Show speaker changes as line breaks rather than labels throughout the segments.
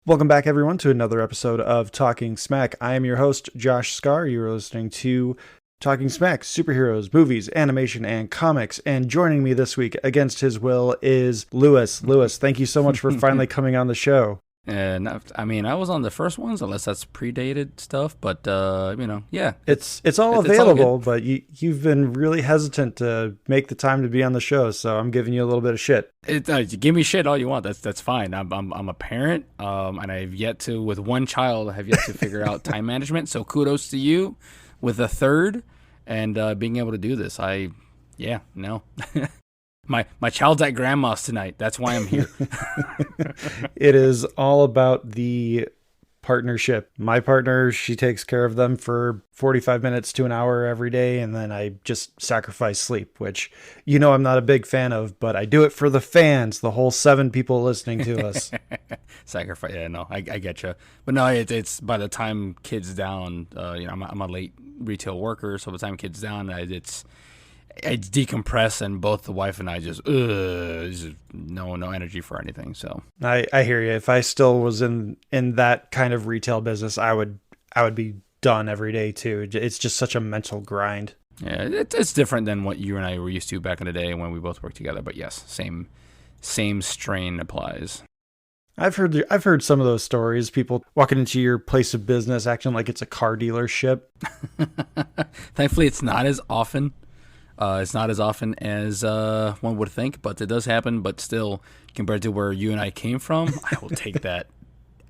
Welcome back, everyone, to another episode of Talking Smack. I am your host, Josh Scar. You're listening to Talking Smack, superheroes, movies, animation, and comics. And joining me this week, against his will, is Lewis. Lewis, thank you so much for finally coming on the show.
And I was on the first ones, unless that's predated stuff. But yeah,
it's all available. But you've been really hesitant to make the time to be on the show, so I'm giving you a little bit of shit.
Give me shit all you want. That's fine. I'm a parent, and I've yet to, with one child, figure out time management. So kudos to you with a third and being able to do this. No. My child's at grandma's tonight. That's why I'm here.
It is all about the partnership. My partner, she takes care of them for 45 minutes to an hour every day, and then I just sacrifice sleep, which I'm not a big fan of, but I do it for the fans, the whole 7 people listening to us.
Sacrifice, yeah, no, I get you. But no, it's by the time kids down, I'm a late retail worker, so by the time kids down, I decompress, and both the wife and I just no energy for anything. So
I hear you. If I still was in that kind of retail business, I would be done every day too. It's just such a mental grind.
Yeah, it's different than what you and I were used to back in the day when we both worked together. But yes, same strain applies.
I've heard some of those stories. People walking into your place of business acting like it's a car dealership.
Thankfully, it's not as often. It's not as often as one would think, but it does happen. But still, compared to where you and I came from, I will take that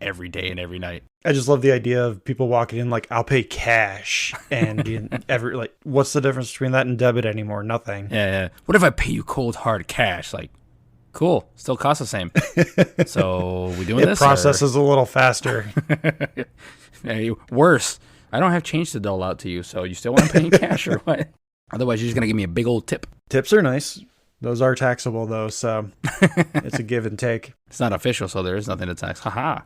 every day and every night.
I just love the idea of people walking in like, I'll pay cash. And what's the difference between that and debit anymore? Nothing.
Yeah. What if I pay you cold, hard cash? Like, cool. Still costs the same. So we doing this?
It processes a little faster.
Hey, worse. I don't have change to dole out to you, so you still want to pay in cash or what? Otherwise, you're just going to give me a big old tip.
Tips are nice. Those are taxable, though, so it's a give and take.
It's not official, so there is nothing to tax. Ha-ha.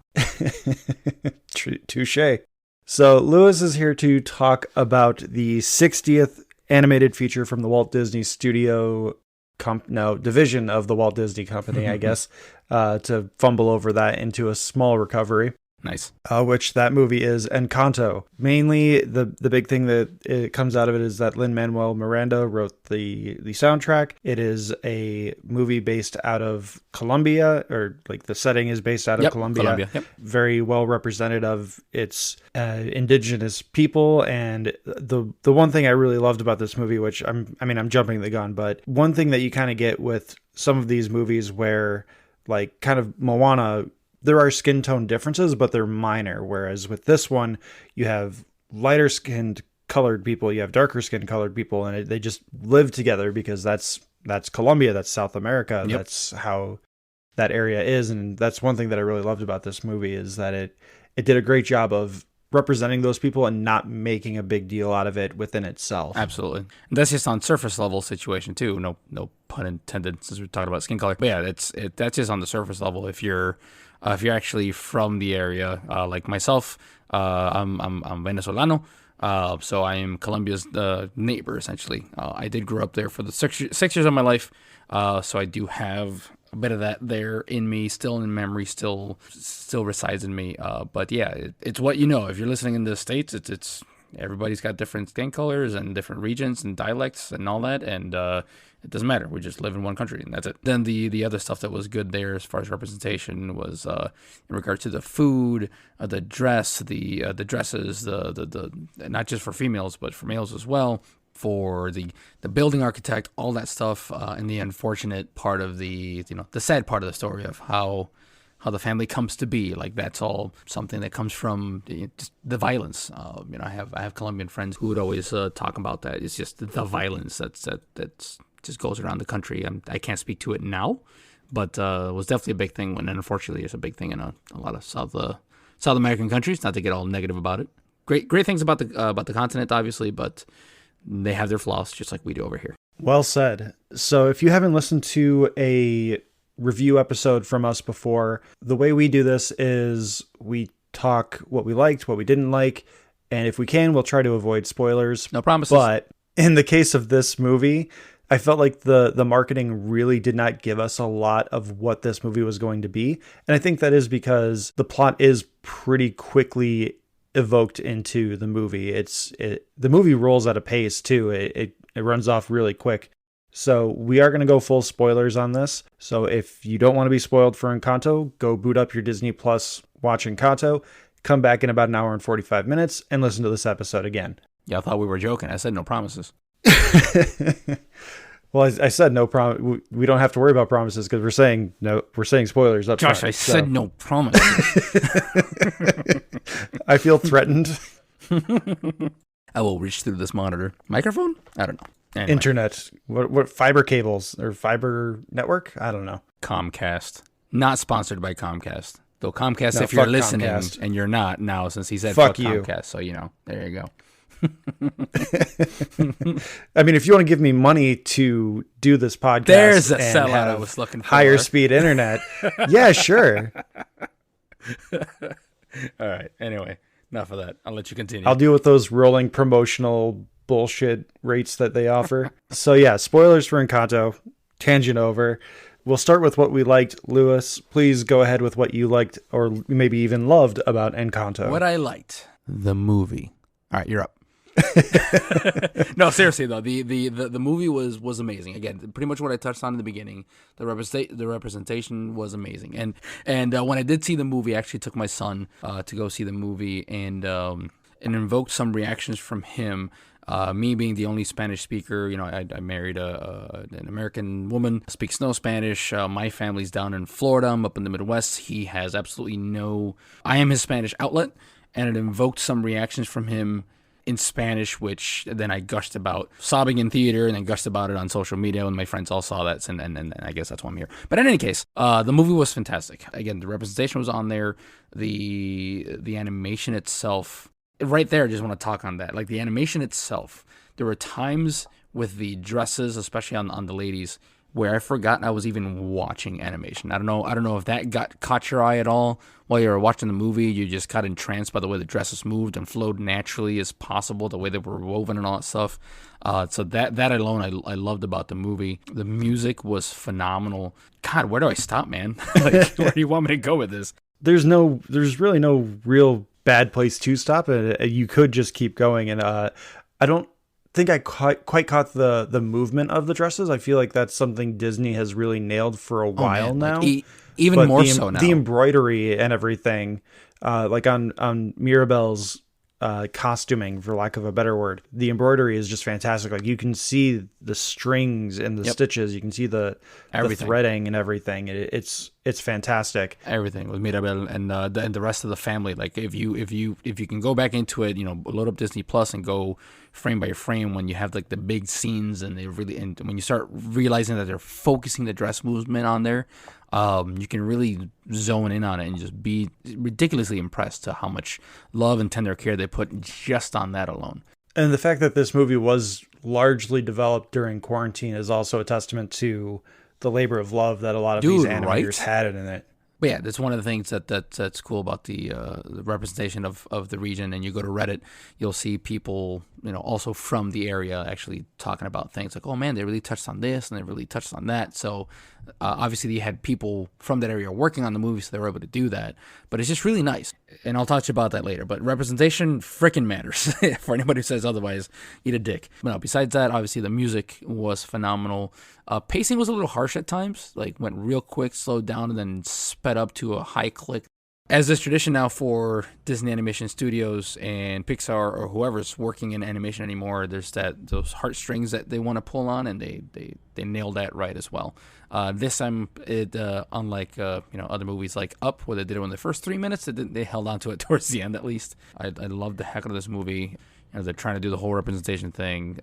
Touche. So Lewis is here to talk about the 60th animated feature from the Walt Disney Studio division of the Walt Disney Company, I guess, to fumble over that into a small recovery.
Nice.
Which that movie is Encanto. Mainly, the big thing that it comes out of it is that Lin-Manuel Miranda wrote the soundtrack. It is a movie based out of Colombia, or like the setting is based out of Colombia.
Yep.
Very well represented of its indigenous people. And the one thing I really loved about this movie, which I'm jumping the gun, but one thing that you kind of get with some of these movies where, like, kind of Moana, there are skin tone differences, but they're minor. Whereas with this one, you have lighter skinned colored people, you have darker skinned colored people, and they just live together because that's Colombia, that's South America. Yep. That's how that area is. And that's one thing that I really loved about this movie, is that it did a great job of representing those people and not making a big deal out of it within itself.
Absolutely. And that's just on surface level situation too. No pun intended, since we're talking about skin color. But yeah, that's just on the surface level. If you're actually from the area, like myself, I'm Venezolano, so I am Colombia's neighbor, essentially. I did grow up there for the 6 years of my life, so I do have a bit of that there in me, still in memory, still resides in me. But yeah, it's what you know. If you're listening in the States, it's everybody's got different skin colors and different regions and dialects and all that, and it doesn't matter. We just live in one country, and that's it. Then the other stuff that was good there as far as representation was in regard to the food, the dress, the dresses, the not just for females but for males as well, for the building architect, all that stuff, and the unfortunate part of the sad part of the story of how the family comes to be. Like, that's all something that comes from just the violence. I have Colombian friends who would always talk about that. It's just the violence that's just goes around the country. I can't speak to it now, but it was definitely a big thing when, and unfortunately, it's a big thing in a lot of South American countries. Not to get all negative about it. Great things about the continent, obviously, but they have their flaws, just like we do over here.
Well said. So if you haven't listened to a review episode from us before, the way we do this is we talk what we liked, what we didn't like, and if we can, we'll try to avoid spoilers.
No promises.
But in the case of this movie, I felt like the marketing really did not give us a lot of what this movie was going to be. And I think that is because the plot is pretty quickly evoked into the movie. The movie rolls at a pace too. It runs off really quick. So we are going to go full spoilers on this. So if you don't want to be spoiled for Encanto, go boot up your Disney Plus, watch Encanto, come back in about an hour and 45 minutes and listen to this episode again.
Yeah, I thought we were joking. I said no promises.
Well, I said no promise. We don't have to worry about promises because we're saying no. We're saying spoilers up
Josh,
front,
I said no promises.
I feel threatened.
I will reach through this monitor. Microphone? I don't know. Anyway.
Internet. What fiber cables or fiber network? I don't know.
Comcast. Not sponsored by Comcast. Though Comcast,
No,
if you're
fuck
listening,
Comcast.
and you're not now, since he said
Fuck
fuck
you.
Comcast, so there you go.
I mean, if you want to give me money to do this podcast,
There's a
and
sellout I
have
was looking for.
higher speed internet, yeah, sure.
All right. Anyway, enough of that. I'll let you continue.
I'll deal with those rolling promotional bullshit rates that they offer. So yeah, spoilers for Encanto. Tangent over. We'll start with what we liked. Lewis, please go ahead with what you liked or maybe even loved about Encanto.
What I liked. The movie. All right, you're up. No, seriously though, the movie was amazing. Again, pretty much what I touched on in the beginning. The representation was amazing, and when I did see the movie, I actually took my son to go see the movie, and invoked some reactions from him. Me being the only Spanish speaker, I married an American woman, speaks no Spanish. My family's down in Florida. I'm up in the Midwest. He has absolutely no. I am his Spanish outlet, and it invoked some reactions from him in Spanish, which then I gushed about, sobbing in theater, and then gushed about it on social media, and my friends all saw that, and I guess that's why I'm here. But in any case, the movie was fantastic. Again, the representation was on there, the animation itself, right there, I just want to talk on that. Like, the animation itself, there were times with the dresses, especially on the ladies, where I forgot I was even watching animation. I don't know if that caught your eye at all while you were watching the movie. You just got entranced by the way the dresses moved and flowed naturally as possible, the way they were woven and all that stuff. So that alone I loved about the movie. The music was phenomenal. God, where do I stop, man? Like, where do you want me to go with this?
There's really no real bad place to stop, and you could just keep going. And I don't think I quite caught the movement of the dresses. I feel like that's something Disney has really nailed for a while now.
Like, even
but
more so now.
The embroidery and everything, like on Mirabelle's costuming, for lack of a better word, the embroidery is just fantastic. Like, you can see the strings and the stitches, you can see the threading and everything. It's fantastic.
Everything with Mirabel and the rest of the family. Like, if you can go back into it, load up Disney Plus and go frame by frame when you have like the big scenes, and when you start realizing that they're focusing the dress movement on there, you can really zone in on it and just be ridiculously impressed to how much love and tender care they put just on that alone.
And the fact that this movie was largely developed during quarantine is also a testament to the labor of love that a lot of these animators had in it.
But yeah, that's one of the things that's cool about the representation of the region. And you go to Reddit, you'll see people, also from the area actually talking about things like, oh man, they really touched on this and they really touched on that. So obviously you had people from that area working on the movie, so they were able to do that. But it's just really nice. And I'll talk about that later. But representation freaking matters. For anybody who says otherwise, eat a dick. But no, besides that, obviously the music was phenomenal. Pacing was a little harsh at times, like went real quick, slowed down, and then sped up to a high click. As is tradition now for Disney Animation Studios and Pixar or whoever's working in animation anymore, there's those heartstrings that they want to pull on, and they nailed that right as well. This time, unlike other movies like Up, where they did it in the first 3 minutes, they held on to it towards the end at least. I loved the heck out of this movie. They're trying to do the whole representation thing.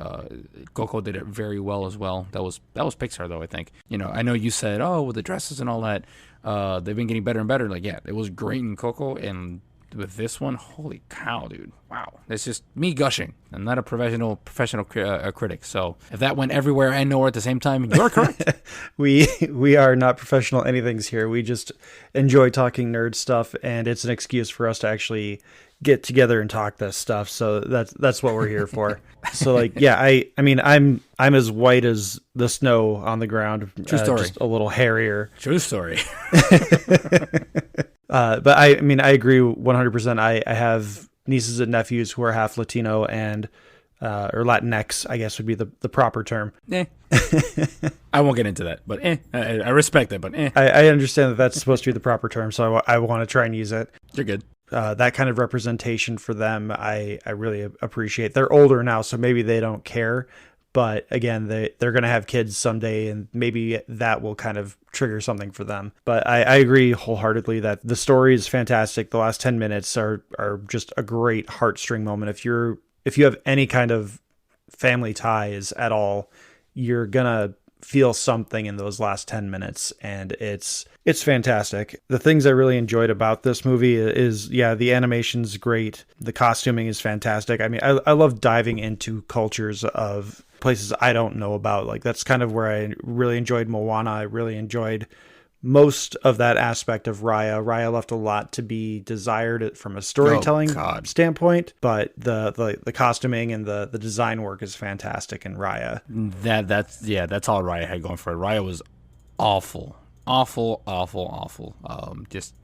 Coco did it very well as well. That was Pixar though, I think. I know you said, with the dresses and all that, they've been getting better and better. Like, yeah, it was great in Coco, and with this one, holy cow, dude! Wow, it's just me gushing. I'm not a professional critic, so if that went everywhere and nowhere at the same time, you're correct.
We are not professional anythings here. We just enjoy talking nerd stuff, and it's an excuse for us to actually get together and talk this stuff. So that's what we're here for. So like, yeah, I mean, I'm as white as the snow on the ground.
True story.
Just a little hairier.
True story.
But I mean, I agree 100%. I have nieces and nephews who are half Latino and or Latinx, I guess would be the proper term.
I won't get into that, but I respect it, but
I understand that that's supposed to be the proper term, so I want to try and use it.
You're good.
That kind of representation for them, I really appreciate. They're older now, so maybe they don't care. But again, they're going to have kids someday, and maybe that will kind of trigger something for them. But I agree wholeheartedly that the story is fantastic. The last 10 minutes are just a great heartstring moment. If you have any kind of family ties at all, you're going to feel something in those last 10 minutes, and it's fantastic. The things I really enjoyed about this movie is, yeah, the animation's great. The costuming is fantastic. I mean, I love diving into cultures of places I don't know about. Like, that's kind of where I really enjoyed Moana. I really enjoyed most of that aspect of Raya. Raya left a lot to be desired from a storytelling standpoint, but the costuming and the design work is fantastic in Raya.
That's all Raya had going for it. Raya was awful. Just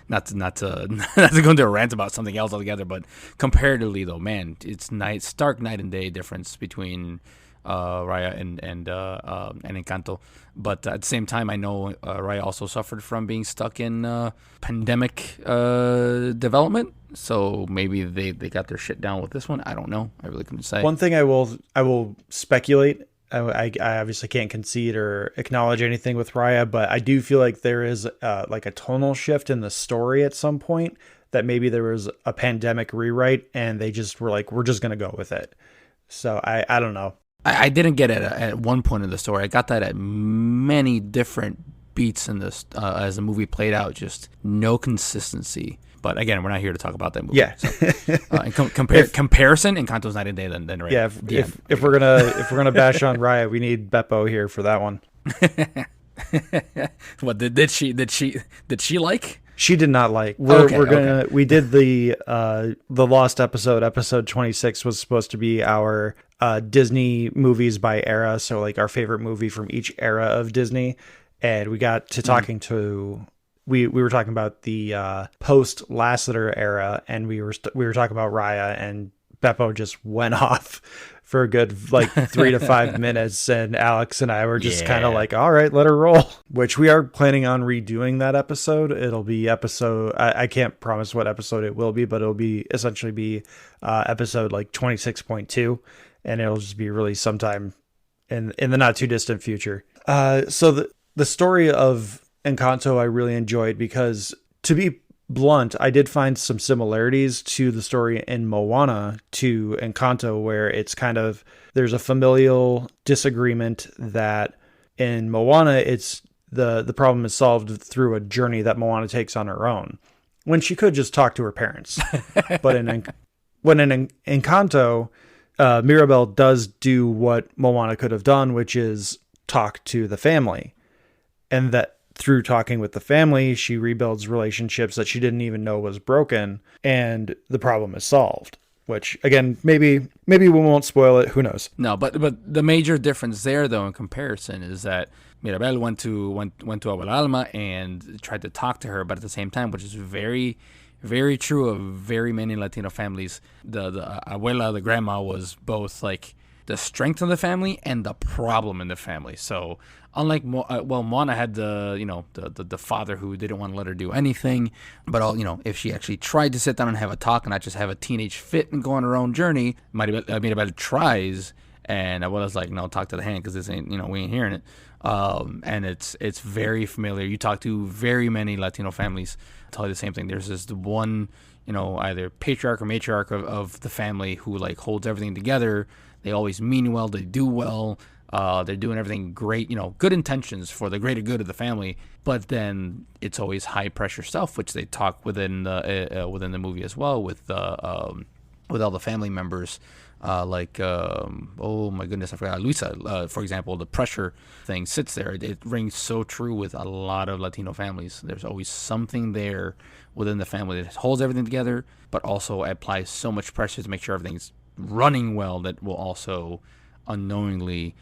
not to go into a rant about something else altogether, but comparatively though, man, it's stark night and day difference between Raya and Encanto. But at the same time, I know Raya also suffered from being stuck in pandemic development. So maybe they got their shit down with this one. I don't know. I really couldn't say.
One thing I will speculate. I obviously can't concede or acknowledge anything with Raya, but I do feel like there is like a tonal shift in the story at some point, that maybe there was a pandemic rewrite and they just were like, we're just going to go with it. So I don't know.
I didn't get it at one point in the story. I got that at many different beats in this as the movie played out. Just no consistency. But again, we're not here to talk about that movie.
Yeah.
So, comparison, Encanto's night and day. Then right.
Yeah. If we're gonna bash on Raya, we need Beppo here for that one.
What did she like?
She did not like. We did the Lost episode 26 was supposed to be our Disney movies by era, so like our favorite movie from each era of Disney, and we got to talking to we were talking about the post Lasseter era, and we were talking about Raya, and Beppo just went off for a good like 3 to 5 minutes, and Alex and I were just kind of like, all right, let her roll. Which we are planning on redoing that episode. It'll be I can't promise what episode it will be, but it'll be essentially be episode like 26.2, and it'll just be released sometime in the not too distant future. So the story of Encanto I really enjoyed, because, to be blunt, I did find some similarities to the story in Moana to Encanto, where it's kind of, there's a familial disagreement that in Moana, it's the problem is solved through a journey that Moana takes on her own, when she could just talk to her parents. But in Encanto, Mirabel does do what Moana could have done, which is talk to the family, and that through talking with the family, she rebuilds relationships that she didn't even know was broken, and the problem is solved. Which, again, maybe we won't spoil it. Who knows?
No, but the major difference there, though, in comparison, is that Mirabel went to Abuela Alma and tried to talk to her, but at the same time, which is very, very true of very many Latino families, the abuela, the grandma, was both like the strength of the family and the problem in the family. So unlike Moana had the father who didn't want to let her do anything, but if she actually tried to sit down and have a talk and not just have a teenage fit and go on her own journey, Mirabel tries, and Abuela's like, no, talk to the hand, because this ain't, we ain't hearing it. And it's very familiar. You talk to very many Latino families, tell you the same thing. There's this one, either patriarch or matriarch of the family who like holds everything together. They always mean well, they do well. They're doing everything great, good intentions for the greater good of the family. But then it's always high pressure stuff, which they talk within the movie as well with all the family members. Oh my goodness, I forgot. Luisa, for example, the pressure thing sits there. It rings so true with a lot of Latino families. There's always something there within the family that holds everything together, but also applies so much pressure to make sure everything's running well that will also unknowingly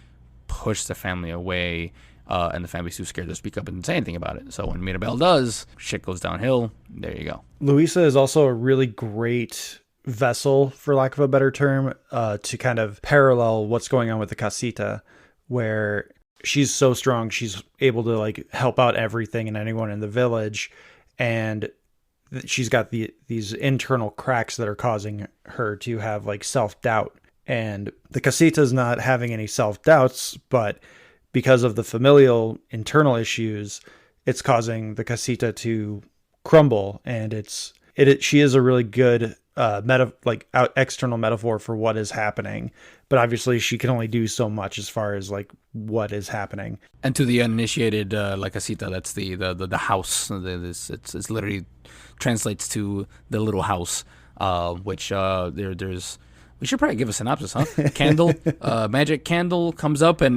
push the family away, and the family's too scared to speak up and say anything about it. So when Mirabel does, shit goes downhill. There you go.
Luisa is also a really great vessel, for lack of a better term, to kind of parallel what's going on with the casita, where she's so strong, she's able to like help out everything and anyone in the village, and she's got these internal cracks that are causing her to have like self-doubt. And the casita's not having any self-doubts, but because of the familial internal issues, it's causing the casita to crumble. And she is a really good external metaphor for what is happening, but obviously she can only do so much as far as like what is happening.
And to the uninitiated, La Casita, that's the house. It's literally translates to the little house, which there's. We should probably give a synopsis, huh? Candle, magic candle comes up and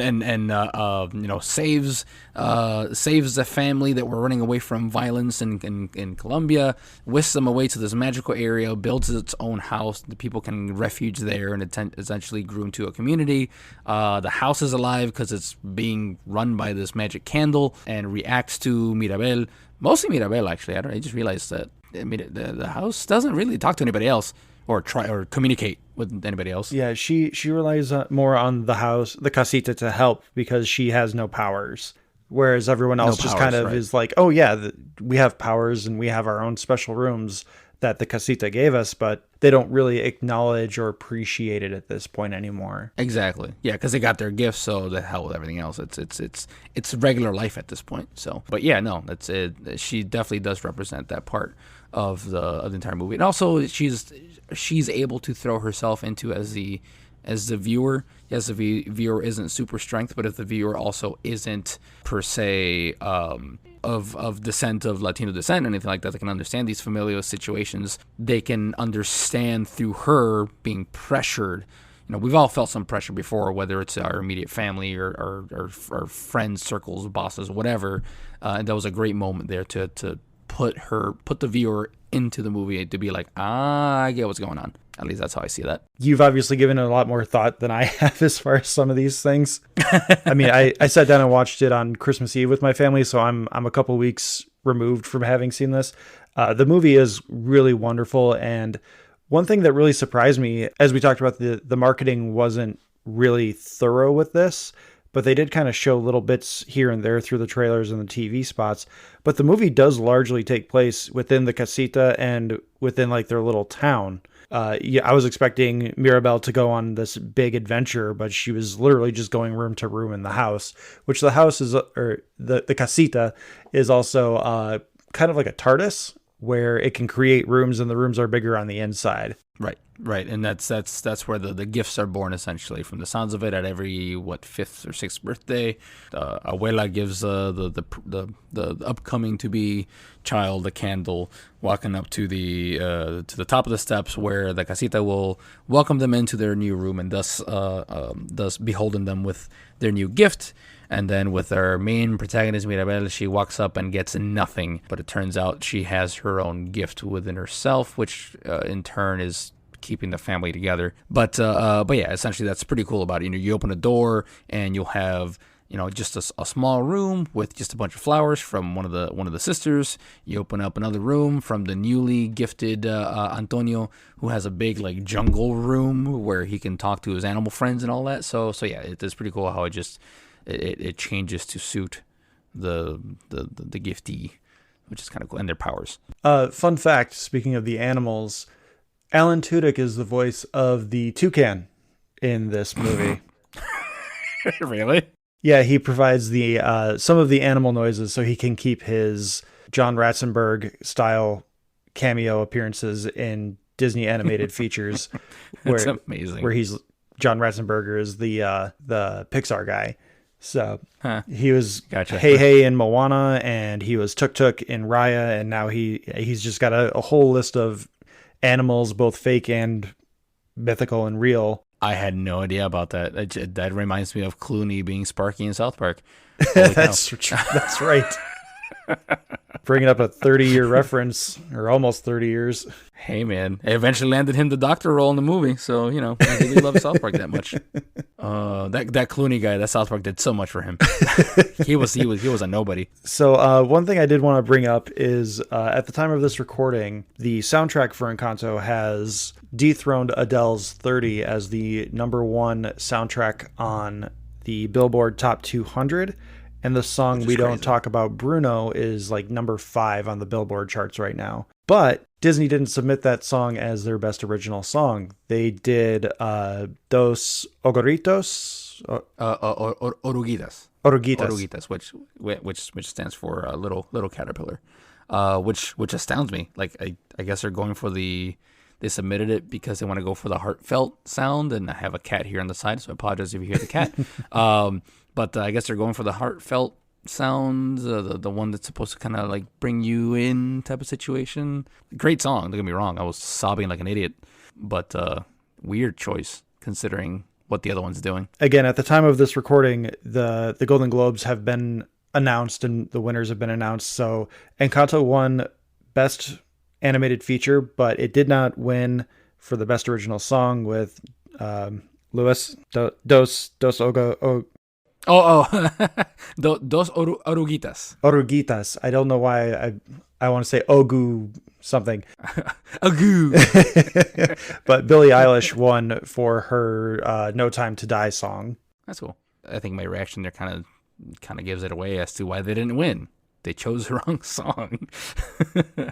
saves the family that were running away from violence in Colombia, whisks them away to this magical area, builds its own house. The people can refuge there, and it essentially grew into a community. The house is alive because it's being run by this magic candle and reacts to Mirabel. Mostly Mirabel, actually. I just realized that the house doesn't really talk to anybody else or try or communicate with anybody else.
Yeah, she relies more on the casita to help because she has no powers. Whereas everyone else is like, oh yeah, we have powers and we have our own special rooms that the casita gave us, but they don't really acknowledge or appreciate it at this point anymore.
Exactly. Yeah, because they got their gifts, so the hell with everything else. It's regular life at this point. So, but yeah, no, that's it. She definitely does represent that part of the entire movie, and also she's able to throw herself into as the viewer. Yes, the viewer isn't super strength, but if the viewer also isn't per se of descent, of Latino descent, anything like that, they can understand these familial situations. They can understand through her being pressured. We've all felt some pressure before, whether it's our immediate family or our friends, circles, bosses, whatever. And that was a great moment there to put the viewer into the movie to be like, I get what's going on. At least that's how I see that.
You've obviously given it a lot more thought than I have as far as some of these things. I mean, I sat down and watched it on Christmas Eve with my family, so I'm a couple weeks removed from having seen this. The movie is really wonderful, and one thing that really surprised me, as we talked about, the marketing wasn't really thorough with this, but they did kind of show little bits here and there through the trailers and the TV spots. But the movie does largely take place within the casita and within like their little town. I was expecting Mirabel to go on this big adventure, but she was literally just going room to room in the house, which the house is, or the casita is also kind of like a TARDIS, where it can create rooms and the rooms are bigger on the inside.
Right. And that's where the gifts are born, essentially. From the sounds of it, at every, 5th or 6th birthday, Abuela gives the upcoming to-be child a candle, walking up to the top of the steps where the casita will welcome them into their new room and thus beholden them with their new gift. And then with our main protagonist, Mirabel, she walks up and gets nothing. But it turns out she has her own gift within herself, which in turn is keeping the family together. But yeah, essentially that's pretty cool about it. You open a door and you'll have just a small room with just a bunch of flowers from one of the sisters. You open up another room from the newly gifted Antonio, who has a big like jungle room where he can talk to his animal friends and all that. So yeah, it is pretty cool how it changes to suit the giftee, which is kind of cool, and their powers.
Fun fact, speaking of the animals, Alan Tudyk is the voice of the toucan in this movie.
Really?
Yeah, he provides the some of the animal noises so he can keep his John Ratzenberg style cameo appearances in Disney animated features.
That's amazing.
Where he's John Ratzenberger is the Pixar guy. So he was
Gotcha.
Hey Hey in Moana, and he was Tuk Tuk in Raya, and now he's just got a whole list of animals, both fake and mythical and real.
I had no idea about that. That reminds me of Clooney being Sparky in South Park.
That's right. Bringing up a 30-year reference, or almost 30 years.
Hey, man. I eventually landed him the doctor role in the movie, so, I really love South Park that much. That Clooney guy, that South Park did so much for him. He was a nobody.
So one thing I did want to bring up is at the time of this recording, the soundtrack for Encanto has dethroned Adele's 30 as the number one soundtrack on the Billboard Top 200. And the song We Don't Talk About Bruno is like number 5 on the Billboard charts right now. But Disney didn't submit that song as their best original song. They did Dos Ogoritos.
Oruguitas.
Oruguitas.
Which stands for little caterpillar. Which astounds me. Like I guess they're going for they submitted it because they want to go for the heartfelt sound, and I have a cat here on the side, so I apologize if you hear the cat. But I guess they're going for the heartfelt sound, the one that's supposed to kind of like bring you in type of situation. Great song, don't get me wrong. I was sobbing like an idiot, but weird choice considering what the other one's doing.
Again, at the time of this recording, the Golden Globes have been announced and the winners have been announced. So Encanto won Best Animated Feature, but it did not win for the Best Original Song with Luis Dos Ogo.
Dos Oruguitas.
Oruguitas. I don't know why I want to say Ogu something.
Ogu.
But Billie Eilish won for her No Time to Die song.
That's cool. I think my reaction there kind of gives it away as to why they didn't win. They chose the wrong song.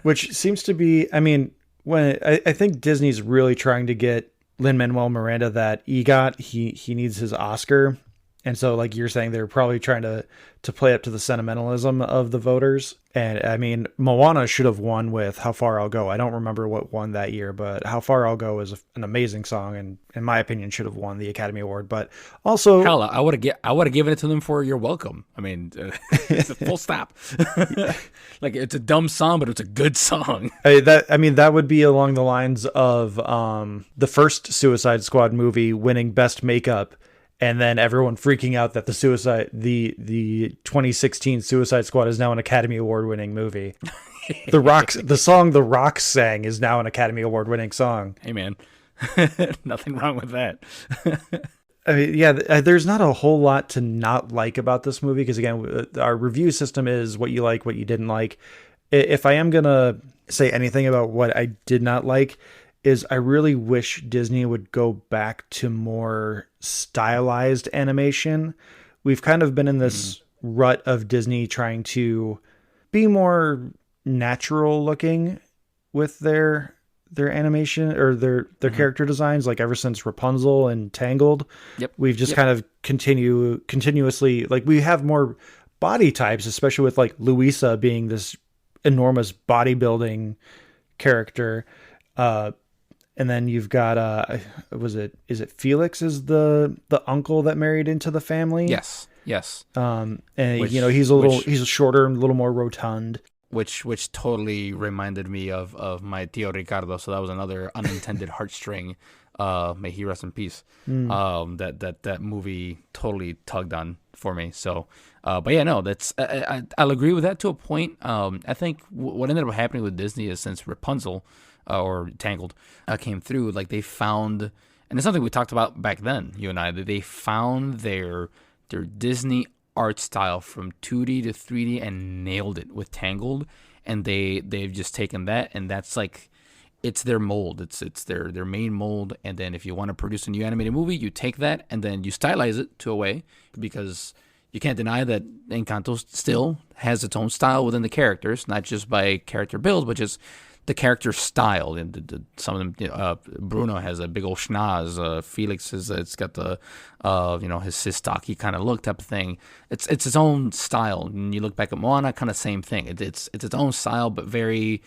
Which seems to be, I mean, when I think Disney's really trying to get Lin-Manuel Miranda that EGOT. He needs his Oscar. And so, like you're saying, they're probably trying to play up to the sentimentalism of the voters. And I mean, Moana should have won with How Far I'll Go. I don't remember what won that year, but How Far I'll Go is an amazing song, and in my opinion, should have won the Academy Award. But also,
hell, I would have given it to them for You're Welcome. I mean, it's a full stop. Like, it's a dumb song, but it's a good song.
That would be along the lines of the first Suicide Squad movie winning Best Makeup. And then everyone freaking out that the 2016 Suicide Squad is now an Academy Award winning movie. The song The Rock sang is now an Academy Award winning song.
Hey man, nothing wrong with that.
I mean, yeah, there's not a whole lot to not like about this movie because again, our review system is what you like, what you didn't like. If I am gonna say anything about what I did not like, is I really wish Disney would go back to more stylized animation. We've kind of been in this rut of Disney trying to be more natural looking with their animation or their character designs, like ever since Rapunzel and Tangled.
Yep.
We've just kind of continuously, like we have more body types, especially with like Louisa being this enormous bodybuilding character. And then you've got is it Felix is the uncle that married into the family?
Yes.
And he's shorter and a little more rotund.
Which totally reminded me of my Tio Ricardo. So that was another unintended heartstring. May he rest in peace. That movie totally tugged on for me. So, but yeah, no, that's I'll agree with that to a point. I think what ended up happening with Disney is since Rapunzel or Tangled came through, like they found, and it's something we talked about back then, you and I, that they found their Disney art style from 2D to 3D and nailed it with Tangled, and they've just taken that, and that's like, it's their mold, it's their main mold, and then if you want to produce a new animated movie, you take that and then you stylize it to a way, because you can't deny that Encanto still has its own style within the characters, not just by character build, but just the character style. And some of them, Bruno has a big old schnoz. Felix it's got the, his stocky kind of look type of thing. It's its own style. And you look back at Moana, kind of same thing. It's its own style, but very,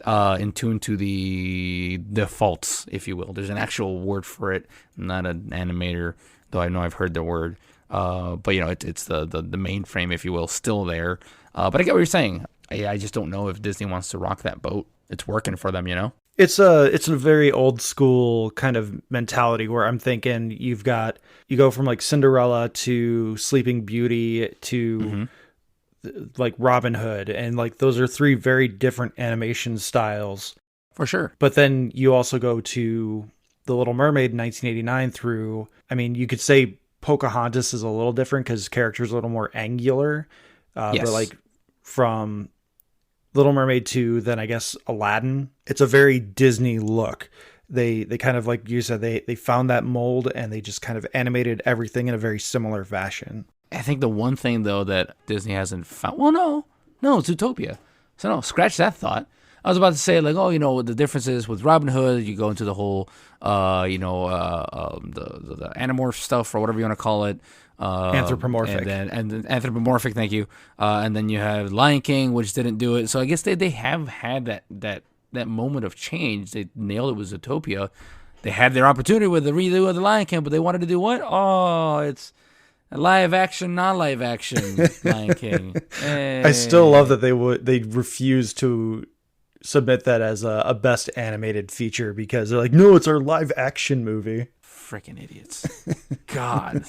in tune to the defaults, if you will. There's an actual word for it, not an animator, though I know I've heard the word. But it's the mainframe, if you will, still there. But I get what you're saying. I just don't know if Disney wants to rock that boat. It's working for them,
It's a very old school kind of mentality where I'm thinking you go from like Cinderella to Sleeping Beauty to like Robin Hood, and like those are three very different animation styles.
For sure.
But then you also go to The Little Mermaid in 1989 through, I mean, you could say Pocahontas is a little different because character's a little more angular.
Yes.
But like from Little Mermaid to then I guess Aladdin, it's a very Disney look. They kind of, like you said, they found that mold and they just kind of animated everything in a very similar fashion.
I think the one thing, though, that Disney hasn't found... Well, no, it's Zootopia. So, no, scratch that thought. I was about to say, like, the difference is with Robin Hood, you go into the whole, the anamorph stuff or whatever you want to call it.
Anthropomorphic.
And anthropomorphic, thank you. And then you have Lion King, which didn't do it. So I guess they have had that moment of change. They nailed it with Zootopia. They had their opportunity with the redo of the Lion King, but they wanted to do what? Oh, it's... live action, not live action, Lion King. Hey.
I still love that they refuse to submit that as a best animated feature because they're like, no, it's our live action movie.
Freaking idiots. God,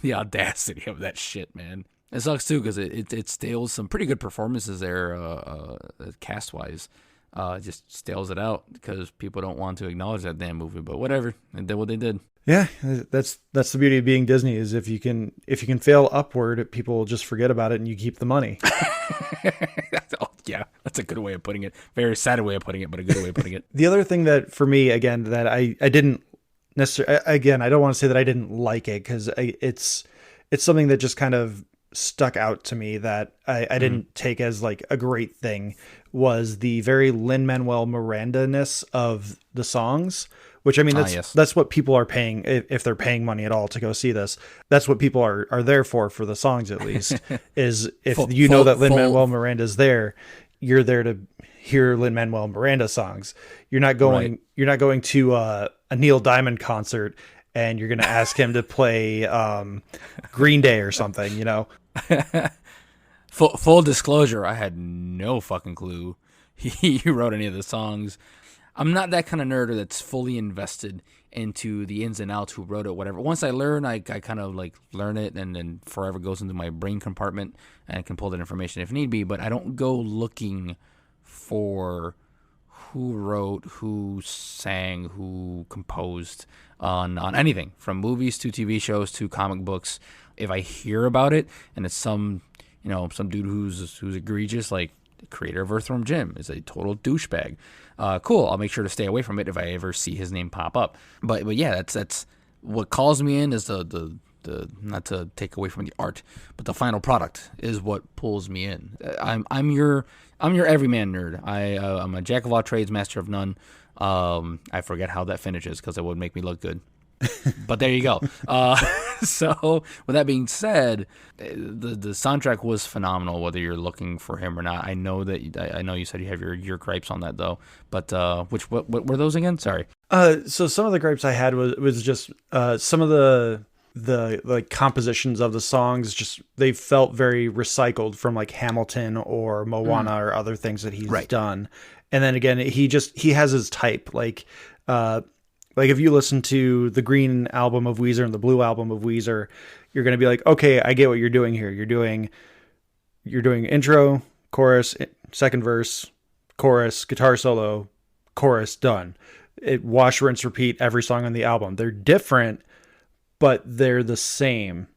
the audacity of that shit, man. It sucks too because it steals some pretty good performances there, cast wise. Just stales it out because people don't want to acknowledge that damn movie. But whatever, they did what they did.
Yeah, that's the beauty of being Disney is if you can fail upward, people will just forget about it and you keep the money.
Yeah, that's a good way of putting it. Very sad way of putting it, but a good way of putting it.
The other thing that for me, again, that I didn't necessarily, again, I don't want to say that I didn't like it because it's something that just kind of stuck out to me that I didn't take as like a great thing was the very Lin-Manuel Miranda-ness of the songs. Which, I mean, that's what people are paying, if they're paying money at all to go see this. That's what people are there for the songs, at least, is if you know that Lin-Manuel Miranda's there, you're there to hear Lin-Manuel Miranda songs. You're not going to a Neil Diamond concert and you're going to ask him to play Green Day or something,
Full disclosure, I had no fucking clue he wrote any of the songs. I'm not that kind of nerd that's fully invested into the ins and outs, who wrote it, whatever. Once I learn, I kind of like learn it and then forever goes into my brain compartment and I can pull that information if need be. But I don't go looking for who wrote, who sang, who composed on anything from movies to TV shows to comic books. If I hear about it and it's some dude who's egregious, like the creator of Earthworm Jim is a total douchebag. Cool. I'll make sure to stay away from it if I ever see his name pop up. But yeah, that's what calls me in is the not to take away from the art, but the final product is what pulls me in. I'm your everyman nerd. I'm a jack of all trades, master of none. I forget how that finishes because it would make me look good. But there you go. So with that being said, the soundtrack was phenomenal, whether you're looking for him or not. I know you said you have your gripes on that though, but what were those again? Sorry.
So some of the gripes I had was just some of the like compositions of the songs, just they felt very recycled from like Hamilton or Moana or other things that he's done. And then again, he has his type, like if you listen to the Green album of Weezer and the Blue album of Weezer, you're going to be like, okay, I get what you're doing here. You're doing intro, chorus, second verse, chorus, guitar solo, chorus, done. It wash, rinse, repeat every song on the album. They're different, but they're the same.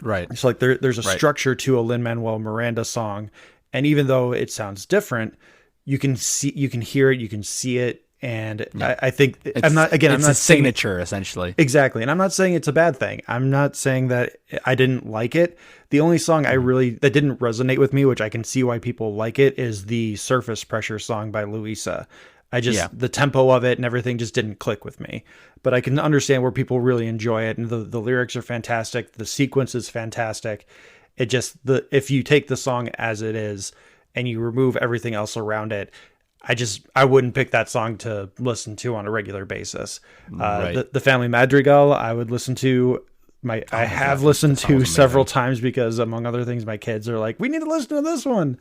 Right.
It's like there's a structure to a Lin-Manuel Miranda song. And even though it sounds different, you can hear it, you can see it. And yeah. I think I'm not
a signature essentially.
Exactly. And I'm not saying it's a bad thing. I'm not saying that I didn't like it. The only song that didn't resonate with me, which I can see why people like it, is the Surface Pressure song by Louisa. The tempo of it and everything just didn't click with me, but I can understand where people really enjoy it. And the lyrics are fantastic. The sequence is fantastic. If you take the song as it is and you remove everything else around it, I wouldn't pick that song to listen to on a regular basis.
Right.
The Family Madrigal I would listen to. I have listened to several times because, among other things, my kids are like, we need to listen to this one.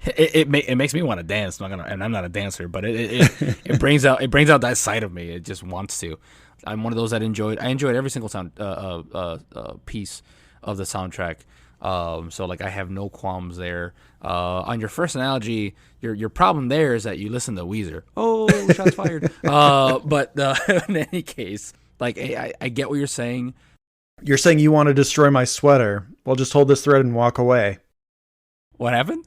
It makes me want to dance. And I'm not a dancer, but it brings out that side of me. It just wants to. I'm one of those that I enjoyed every single sound piece of the soundtrack. So like I have no qualms there. On your first analogy, your problem there is that you listen to Weezer. Oh, shots fired. But in any case, like I get what you're saying.
You're saying you want to destroy my sweater. Well, just hold this thread and walk away.
What happened?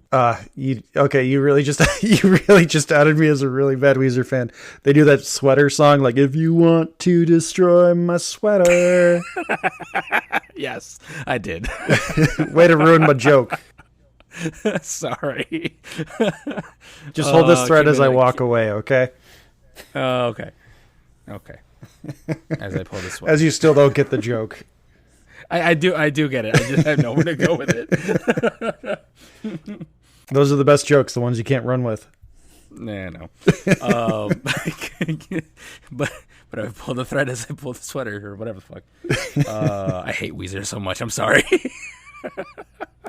You really just outed me as a really bad Weezer fan. They do that sweater song, like, if you want to destroy my sweater.
Yes, I did.
Way to ruin my joke.
Sorry.
Just hold this thread as I walk away, okay?
Okay. As I pull this sweater.
As you still don't get the joke.
I do get it. I just have nowhere to go with it.
Those are the best jokes, the ones you can't run with.
Nah, no. But I pull the thread as I pull the sweater or whatever the fuck. I hate Weezer so much. I'm sorry.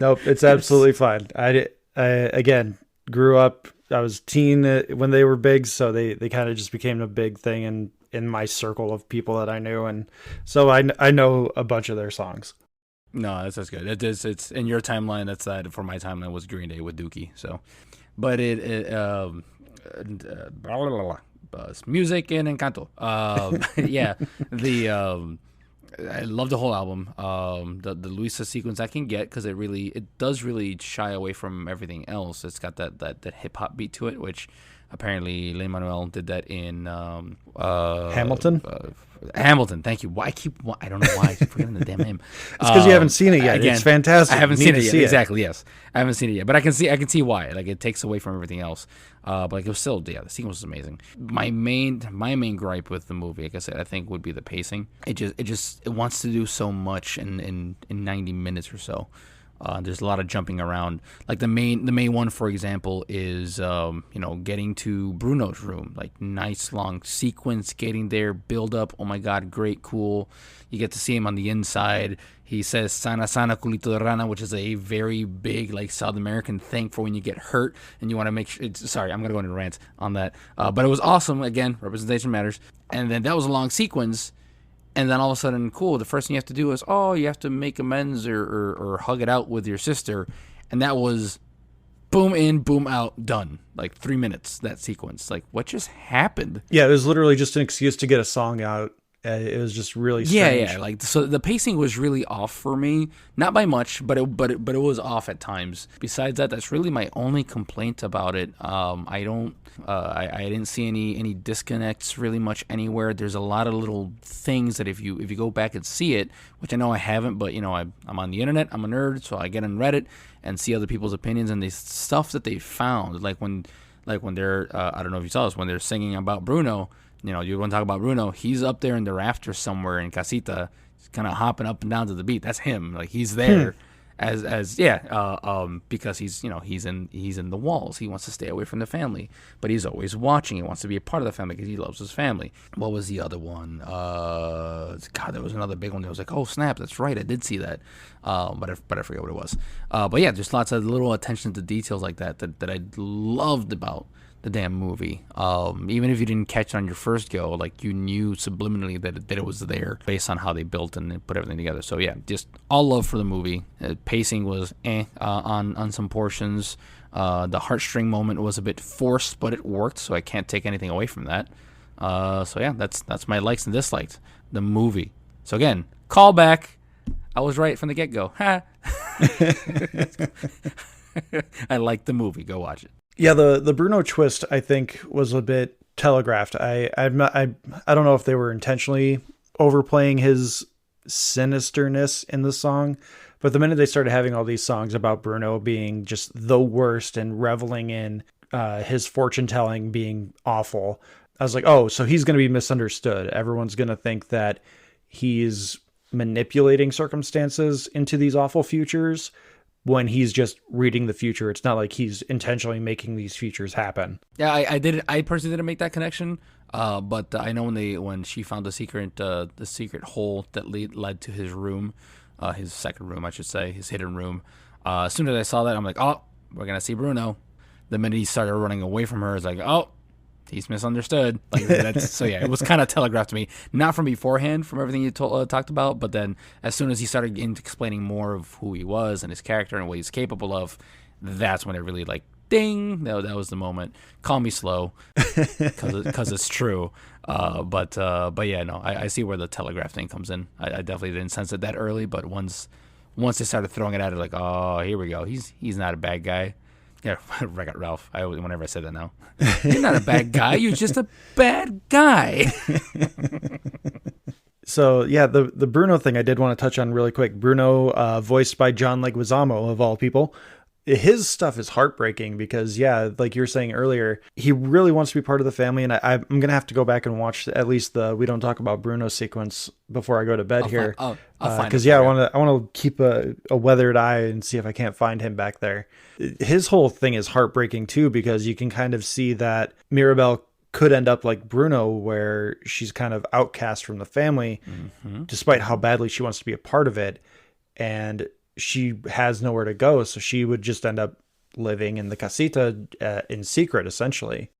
Nope, it's absolutely fine. I again grew up. I was teen when they were big, so they kind of just became a big thing in my circle of people that I knew, and so I know a bunch of their songs.
No, that's good. It's in your timeline. That's that. For my timeline was Green Day with Dookie. So, but blah, blah, blah, blah. Music and Encanto. Yeah, I love the whole album. The Luisa sequence I can get because it does really shy away from everything else. It's got that hip hop beat to it, which apparently Lin-Manuel did that in
Hamilton.
Hamilton, thank you. I don't know why I keep forgetting the damn name.
It's because you haven't seen it yet. Again, it's fantastic.
I haven't seen it yet. Exactly. Yes, I haven't seen it yet, but I can see why. Like it takes away from everything else. But like it was still, the sequence was amazing. My main gripe with the movie, like I said, I think would be the pacing. It wants to do so much in 90 minutes or so. There's a lot of jumping around. Like the main one, for example, is getting to Bruno's room. Like nice long sequence, getting there, build up. Oh my God, great, cool. You get to see him on the inside. He says "sana sana culito de rana," which is a very big like South American thing for when you get hurt and you want to make sure. Sorry, I'm gonna go into rant on that. But it was awesome. Again, representation matters. And then that was a long sequence. And then all of a sudden, cool, the first thing you have to do is, you have to make amends or hug it out with your sister. And that was boom in, boom out, done. Like 3 minutes, that sequence. Like, what just happened?
Yeah, it was literally just an excuse to get a song out. It was just really strange.
Yeah. Like, so the pacing was really off for me. Not by much, but it was off at times. Besides that, that's really my only complaint about it. I didn't see any disconnects really much anywhere. There's a lot of little things that if you go back and see it, which I know I haven't, but I'm on the internet. I'm a nerd, so I get on Reddit and see other people's opinions and the stuff that they found. Like when they're I don't know if you saw this, when they're singing about Bruno. You want to talk about Bruno? He's up there in the rafters somewhere in Casita, kind of hopping up and down to the beat. That's him. Like he's there, because he's in the walls. He wants to stay away from the family, but he's always watching. He wants to be a part of the family because he loves his family. What was the other one? God, there was another big one. I was like, oh snap, that's right, I did see that. But I forget what it was. But yeah, there's lots of little attention to details like that I loved about the damn movie. Even if you didn't catch it on your first go, like you knew subliminally that it was there based on how they built and put everything together. So yeah, just all love for the movie. Pacing was on some portions. The heartstring moment was a bit forced, but it worked, so I can't take anything away from that. So yeah, that's my likes and dislikes. The movie. So again, call back. I was right from the get-go. Ha! I like the movie. Go watch it.
Yeah, the Bruno twist I think was a bit telegraphed. I don't know if they were intentionally overplaying his sinisterness in the song, but the minute they started having all these songs about Bruno being just the worst and reveling in his fortune telling being awful, I was like, oh, so he's going to be misunderstood. Everyone's going to think that he's manipulating circumstances into these awful futures. when he's just reading the future. It's not like he's intentionally making these futures happen.
Yeah, I personally didn't make that connection. But I know when she found the secret hole that led to his room, his second room, I should say, his hidden room. As soon as I saw that, I'm like, oh, we're gonna see Bruno. The minute he started running away from her, it's like, oh, he's misunderstood. Like so yeah, it was kind of telegraphed to me, not from beforehand, from everything you talked about, but then as soon as he started explaining more of who he was and his character and what he's capable of, that's when it really like ding. That was the moment. Call me slow, because it's true. But yeah, no, I see where the telegraph thing comes in. I definitely didn't sense it that early, but once they started throwing it at it, like, oh, here we go. He's not a bad guy. Yeah, Ralph. Whenever I say that now, you're not a bad guy. You're just a bad guy.
So yeah, the Bruno thing I did want to touch on really quick. Bruno, voiced by John Leguizamo of all people. His stuff is heartbreaking because, yeah, like you were saying earlier, he really wants to be part of the family. And I'm going to have to go back and watch at least the We Don't Talk About Bruno sequence before I go to bed here.
I'll find it.
Because, yeah, I want to keep a weathered eye and see if I can't find him back there. His whole thing is heartbreaking, too, because you can kind of see that Mirabel could end up like Bruno, where she's kind of outcast from the family, despite how badly she wants to be a part of it. And she has nowhere to go, so she would just end up living in the casita in secret, essentially.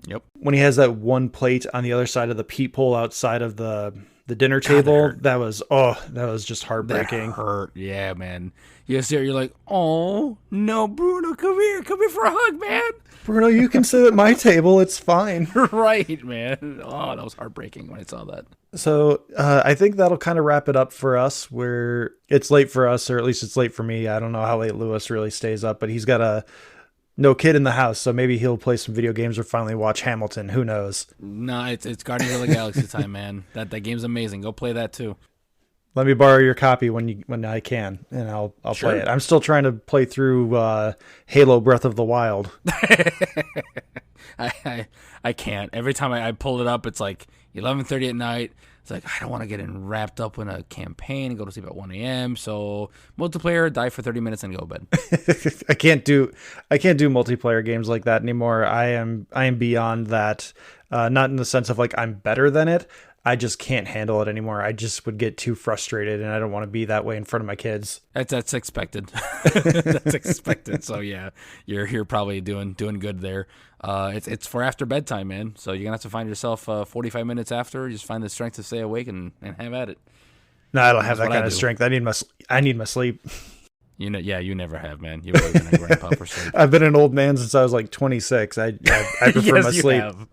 Yep.
When he has that one plate on the other side of the peephole outside of the dinner table, that was just heartbreaking.
That hurt. Yeah, man. You're like, oh no, Bruno, come here for a hug, man.
Bruno, you can sit at my table, it's fine.
Right, man. Oh, that was heartbreaking when I saw that.
So I think that'll kind of wrap it up for us, where it's late for us, or at least it's late for me. I don't know how late Lewis really stays up, but he's got no kid in the house, so maybe he'll play some video games or finally watch Hamilton. Who knows?
No, it's Guardians of the Galaxy time, man. That game's amazing. Go play that too.
Let me borrow your copy when I can, and I'll
Sure.
play it. I'm still trying to play through Halo Breath of the Wild.
I can't. Every time I pull it up, it's like 11:30 at night. It's like, I don't want to get wrapped up in a campaign and go to sleep at 1 a.m. So multiplayer, die for 30 minutes and go to bed.
I can't do multiplayer games like that anymore. I am beyond that. Not in the sense of like I'm better than it. I just can't handle it anymore. I just would get too frustrated, and I don't want to be that way in front of my kids.
That's expected. That's expected. So yeah, you're probably doing good there. It's for after bedtime, man. So you're gonna have to find yourself 45 minutes after. Just find the strength to stay awake and have at it.
No, I don't have that kind of strength. I need my sleep.
You never have, man. You've always been a grandpa for sleep.
I've been an old man since I was like 26. I prefer my sleep.
Have.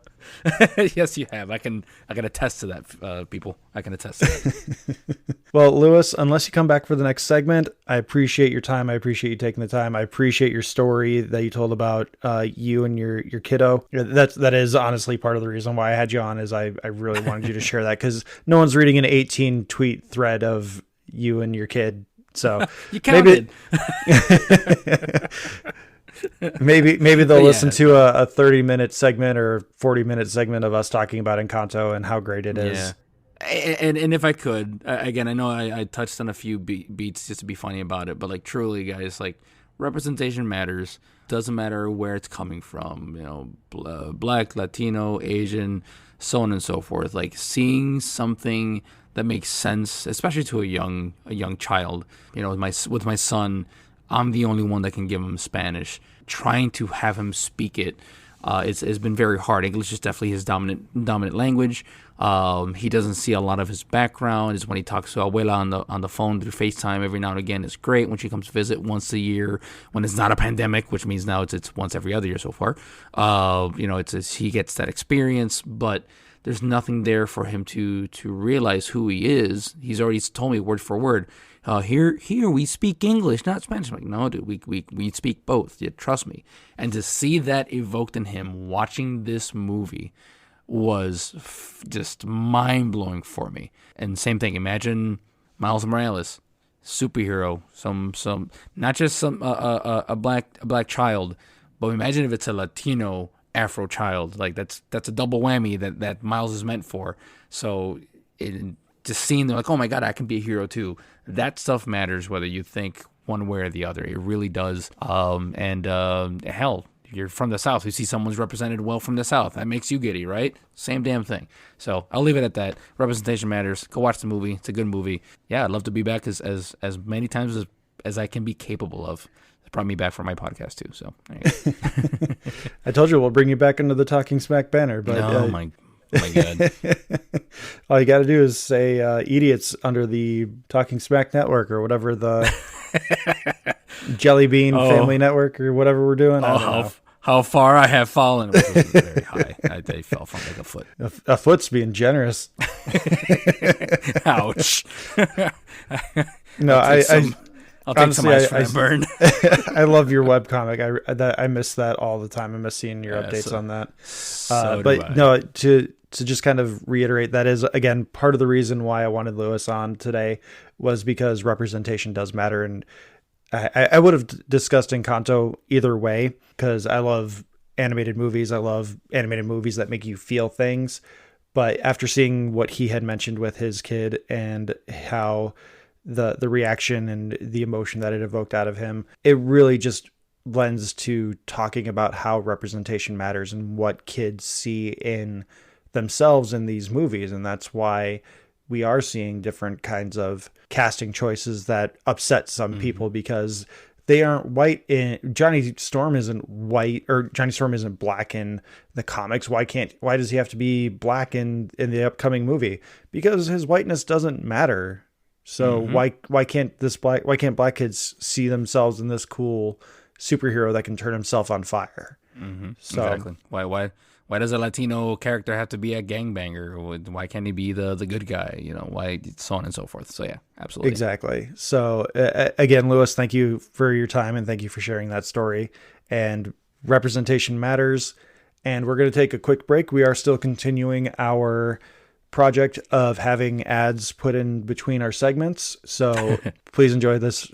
Yes, you have. I can attest to that, people. I can attest to that.
Well, Lewis, unless you come back for the next segment, I appreciate your time. I appreciate you taking the time. I appreciate your story that you told about you and your kiddo. That is honestly part of the reason why I had you on, is I really wanted you to share that, because no one's reading an 18 tweet thread of you and your kid. So
you counted.
Maybe they'll listen to a 30-minute segment or 40-minute segment of us talking about Encanto and how great it is.
Yeah. And if I could, again, I know I touched on a few beats just to be funny about it, but like truly, guys, like representation matters. Doesn't matter where it's coming from, Black, Latino, Asian, so on and so forth. Like seeing something that makes sense, especially to a young child. With my son, I'm the only one that can give him Spanish. Trying to have him speak it has been very hard. English is definitely his dominant language. He doesn't see a lot of his background. Is when he talks to Abuela on the phone through FaceTime every now and again. It's great when she comes to visit once a year when it's not a pandemic, which means now it's once every other year so far. He gets that experience, but there's nothing there for him to realize who he is. He's already told me word for word. Here we speak English, not Spanish. I'm like, no, dude, we speak both. Yeah, trust me. And to see that evoked in him watching this movie was just mind blowing for me. And same thing. Imagine Miles Morales, superhero, some not just some a black child, but imagine if it's a Latino Afro child. Like that's a double whammy that Miles is meant for. So just seeing them like, oh my God, I can be a hero too. That stuff matters whether you think one way or the other. It really does. Hell, you're from the South. You see someone's represented well from the South. That makes you giddy, right? Same damn thing. So I'll leave it at that. Representation matters. Go watch the movie. It's a good movie. Yeah, I'd love to be back as many times as I can be capable of. It brought me back for my podcast too. So there you go.
I told you we'll bring you back under the Talking Smack banner. But
oh my God.
All you got to do is say idiots under the Talking Smack network or whatever the Jelly Bean Family Network or whatever we're doing. I don't know.
How far I have fallen, which was very high. I fell from like a foot.
A foot's being generous.
Ouch.
No,
I'll take some ice for that burn.
I love your webcomic. I miss that all the time. I miss seeing your updates on that. No, to just kind of reiterate, that is, again, part of the reason why I wanted Lewis on today was because representation does matter. And I would have discussed Encanto either way because I love animated movies. I love animated movies that make you feel things. But after seeing what he had mentioned with his kid and how the reaction and the emotion that it evoked out of him, it really just lends to talking about how representation matters and what kids see in themselves in these movies. And that's why we are seeing different kinds of casting choices that upset some people because they aren't white. Johnny Storm isn't white, or Johnny Storm isn't black in the comics. Why does he have to be black in the upcoming movie? Because his whiteness doesn't matter. So why can't black kids see themselves in this cool superhero that can turn himself on fire? So
exactly. Why does a Latino character have to be a gangbanger? Why can't he be the good guy? Why, so on and so forth. So yeah, absolutely.
Exactly. So again, Lewis, thank you for your time and thank you for sharing that story. And representation matters. And we're going to take a quick break. We are still continuing our project of having ads put in between our segments. So please enjoy this.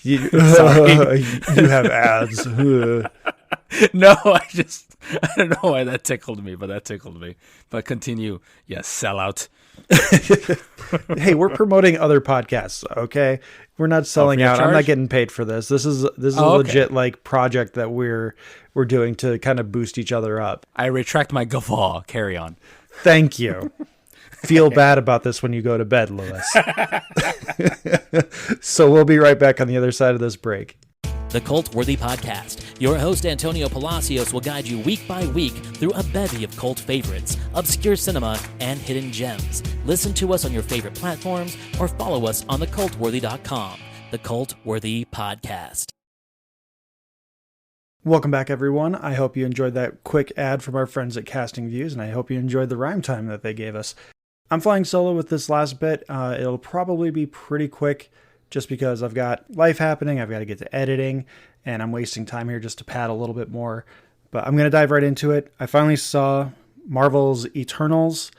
You have ads.
No, I don't know why that tickled me, but that tickled me. But continue. Yes, sellout.
Hey, we're promoting other podcasts, okay? We're not selling out. I'm not getting paid for this. This is a legit like project that we're doing to kind of boost each other up.
I retract my guffaw. Carry on.
Thank you. Feel bad about this when you go to bed, Lewis. So we'll be right back on the other side of this break.
The Cult-Worthy Podcast. Your host, Antonio Palacios, will guide you week by week through a bevy of cult favorites, obscure cinema, and hidden gems. Listen to us on your favorite platforms or follow us on thecultworthy.com. The Cult-Worthy Podcast.
Welcome back, everyone. I hope you enjoyed that quick ad from our friends at Casting Views, and I hope you enjoyed the rhyme time that they gave us. I'm flying solo with this last bit. It'll probably be pretty quick just because I've got life happening. I've got to get to editing, and I'm wasting time here just to pad a little bit more. But I'm going to dive right into it. I finally saw Marvel's Eternals,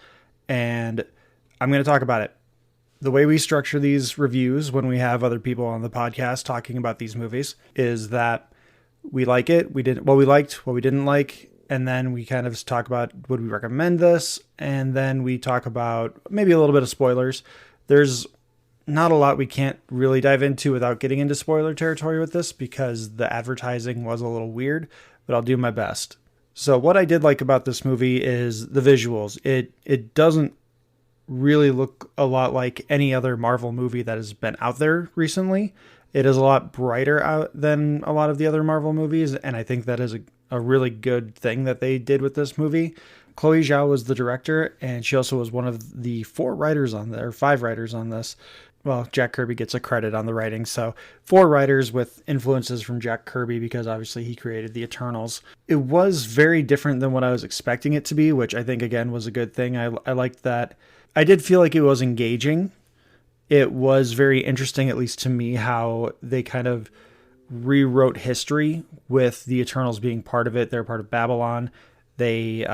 and I'm going to talk about it. The way we structure these reviews when we have other people on the podcast talking about these movies is that we like it, we liked, what we didn't like, and then we kind of talk about would we recommend this, and then we talk about maybe a little bit of spoilers. There's not a lot we can't really dive into without getting into spoiler territory with this because the advertising was a little weird, but I'll do my best. So what I did like about this movie is the visuals. It doesn't really look a lot like any other Marvel movie that has been out there recently. It is a lot brighter out than a lot of the other Marvel movies, and I think that is a really good thing that they did with this movie. Chloe Zhao was the director, and she also was one of the 5 writers on this. Well, Jack Kirby gets a credit on the writing, so 4 writers with influences from Jack Kirby because obviously he created the Eternals. It was very different than what I was expecting it to be, which I think, again, was a good thing. I liked that. I did feel like it was engaging. It was very interesting, at least to me, how they kind of rewrote history with the Eternals being part of it. They're part of Babylon. They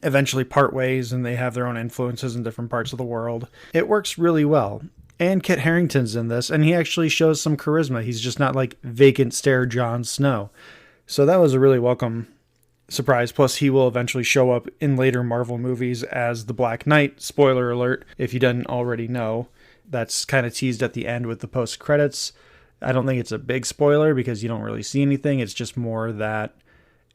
eventually part ways and they have their own influences in different parts of the world. It works really well. And Kit Harington's in this, and he actually shows some charisma. He's just not like vacant stare Jon Snow. So that was a really welcome surprise. Plus, he will eventually show up in later Marvel movies as the Black Knight. Spoiler alert, if you didn't already know. That's kind of teased at the end with the post-credits. I don't think it's a big spoiler because you don't really see anything. It's just more that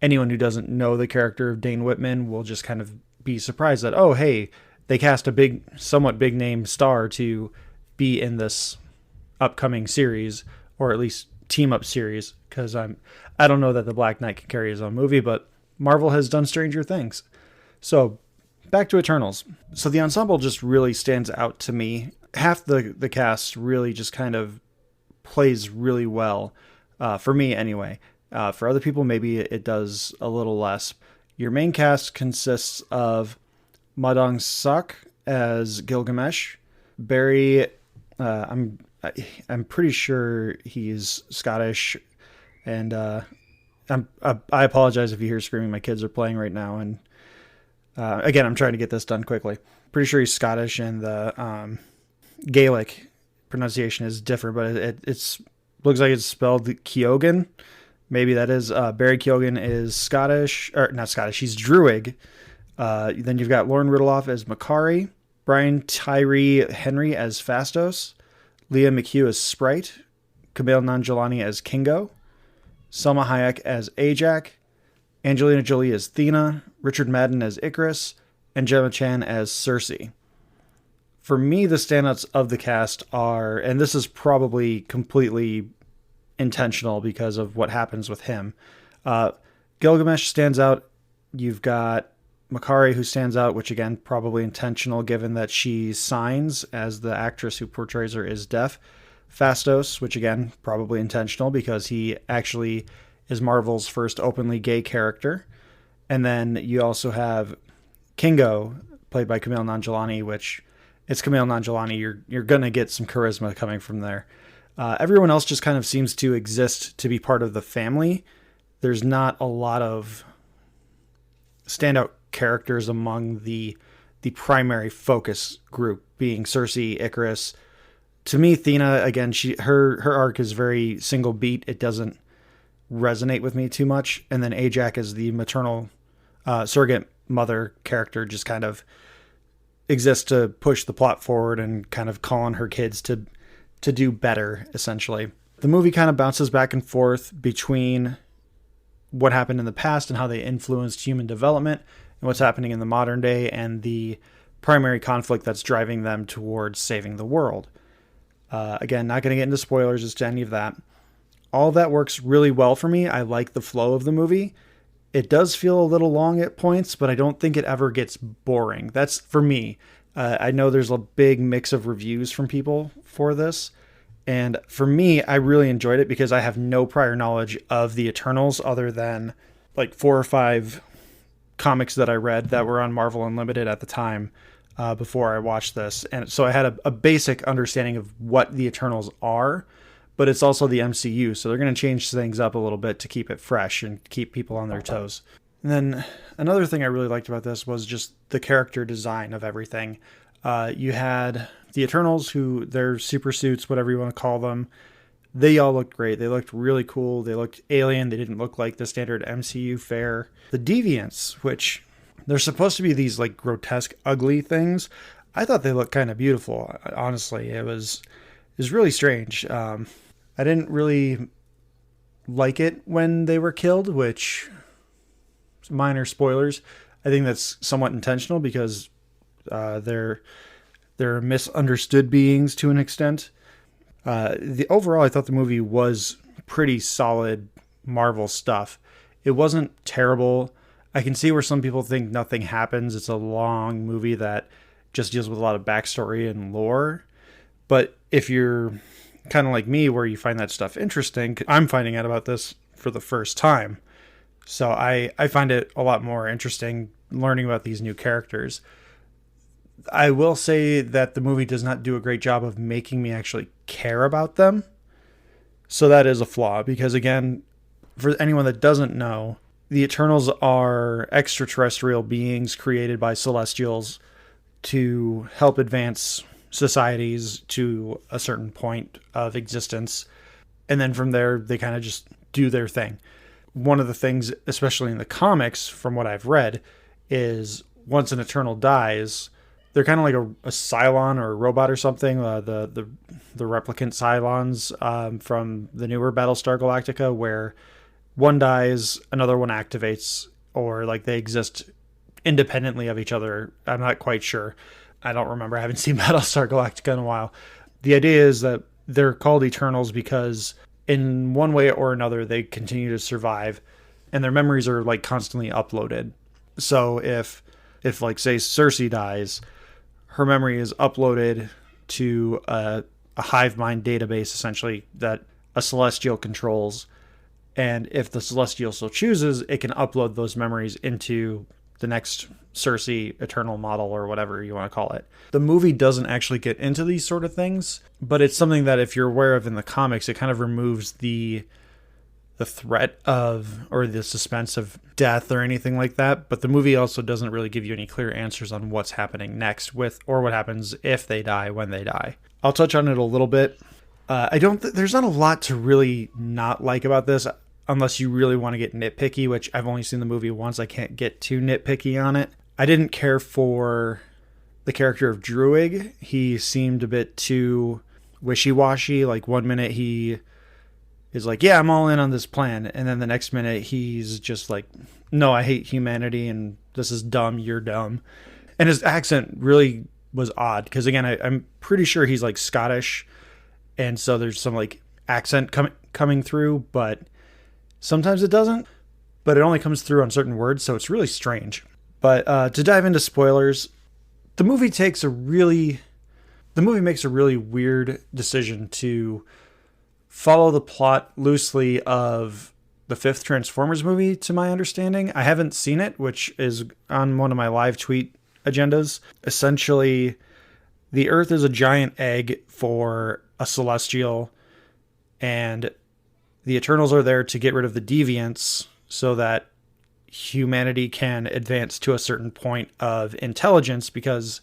anyone who doesn't know the character of Dane Whitman will just kind of be surprised that, oh, hey, they cast a somewhat big name star to be in this upcoming series, or at least team up series, because I don't know that the Black Knight can carry his own movie, but Marvel has done stranger things. So back to Eternals. So the ensemble just really stands out to me. Half the cast really just kind of plays really well, for me anyway. For other people, maybe it does a little less. Your main cast consists of Madong Sak as Gilgamesh, Barry. I'm pretty sure he's Scottish, and I apologize if you hear screaming. My kids are playing right now, and again, I'm trying to get this done quickly. Pretty sure he's Scottish, and the Gaelic pronunciation is different, but it's looks like it's spelled Keoghan. Maybe that is. Barry Keoghan is Scottish, or not Scottish. He's Druid. Then you've got Lauren Ridloff as Makari, Brian Tyree Henry as Fastos, Leah McHugh as Sprite, Kumail Nanjiani as Kingo, Selma Hayek as Ajak, Angelina Jolie as Thena, Richard Madden as Icarus, and Gemma Chan as Cersei. For me, the standouts of the cast are, and this is probably completely intentional because of what happens with him. Gilgamesh stands out. You've got Makari, who stands out, which again, probably intentional given that she signs as the actress who portrays her is deaf. Fastos, which again, probably intentional because he actually is Marvel's first openly gay character. And then you also have Kingo, played by Kumail Nanjiani, which it's Kumail Nanjiani. You're going to get some charisma coming from there. Everyone else just kind of seems to exist to be part of the family. There's not a lot of standout characters among the primary focus group, being Cersei, Icarus. To me, Thena, again, her arc is very single beat. It doesn't resonate with me too much. And then Ajak as the maternal surrogate mother character just kind of exists to push the plot forward and kind of call on her kids to do better, essentially. The movie kind of bounces back and forth between what happened in the past and how they influenced human development and what's happening in the modern day and the primary conflict that's driving them towards saving the world. Again, not going to get into spoilers as to any of that. All of that works really well for me. I like the flow of the movie. It does feel a little long at points, but I don't think it ever gets boring. That's for me. I know there's a big mix of reviews from people for this. And for me, I really enjoyed it because I have no prior knowledge of the Eternals other than like 4 or 5 comics that I read that were on Marvel Unlimited at the time before I watched this. And so I had a basic understanding of what the Eternals are, but it's also the MCU. So they're going to change things up a little bit to keep it fresh and keep people on their toes. And then another thing I really liked about this was just the character design of everything. You had the Eternals, who their super suits, whatever you want to call them, they all looked great. They looked really cool. They looked alien. They didn't look like the standard MCU fare. The Deviants, which they're supposed to be these like grotesque, ugly things, I thought they looked kind of beautiful. Honestly, it was really strange. I didn't really like it when they were killed, which minor spoilers. I think that's somewhat intentional because they're misunderstood beings to an extent. Overall, I thought the movie was pretty solid Marvel stuff. It wasn't terrible. I can see where some people think nothing happens. It's a long movie that just deals with a lot of backstory and lore. But if you're kind of like me, where you find that stuff interesting, I'm finding out about this for the first time. So I find it a lot more interesting learning about these new characters. I will say that the movie does not do a great job of making me actually care about them. So that is a flaw because, again, for anyone that doesn't know, the Eternals are extraterrestrial beings created by Celestials to help advance societies to a certain point of existence. And then from there, they kind of just do their thing. one of the things, especially in the comics, from what I've read, is once an Eternal dies, they're kind of like a Cylon or a robot or something. The replicant Cylons from the newer Battlestar Galactica, where one dies, another one activates, or like they exist independently of each other. I'm not quite sure. I don't remember. I haven't seen Battlestar Galactica in a while. The idea is that they're called Eternals because in one way or another, they continue to survive and their memories are like constantly uploaded. So if like say Cersei dies, her memory is uploaded to a hive mind database, essentially, that a Celestial controls. And if the Celestial so chooses, it can upload those memories into the next Cersei Eternal model or whatever you want to call it. The movie doesn't actually get into these sort of things, but it's something that if you're aware of in the comics, it kind of removes the threat of, or the suspense of death or anything like that. But the movie also doesn't really give you any clear answers on what's happening next with, or what happens if they die, when they die. I'll touch on it a little bit. There's not a lot to really not like about this, unless you really want to get nitpicky, which I've only seen the movie once. I can't get too nitpicky on it. I didn't care for the character of Druig. He seemed a bit too wishy-washy. Like one minute he is like, yeah, I'm all in on this plan. And then the next minute he's just like, no, I hate humanity and this is dumb, you're dumb. And his accent really was odd because, again, I'm pretty sure he's like Scottish. And so there's some like accent coming through, but sometimes it doesn't. But it only comes through on certain words, so it's really strange. But to dive into spoilers, the movie makes a really weird decision to follow the plot loosely of the fifth Transformers movie, to my understanding. I haven't seen it, which is on one of my live tweet agendas. Essentially, the Earth is a giant egg for a Celestial, and the Eternals are there to get rid of the deviants so that humanity can advance to a certain point of intelligence, because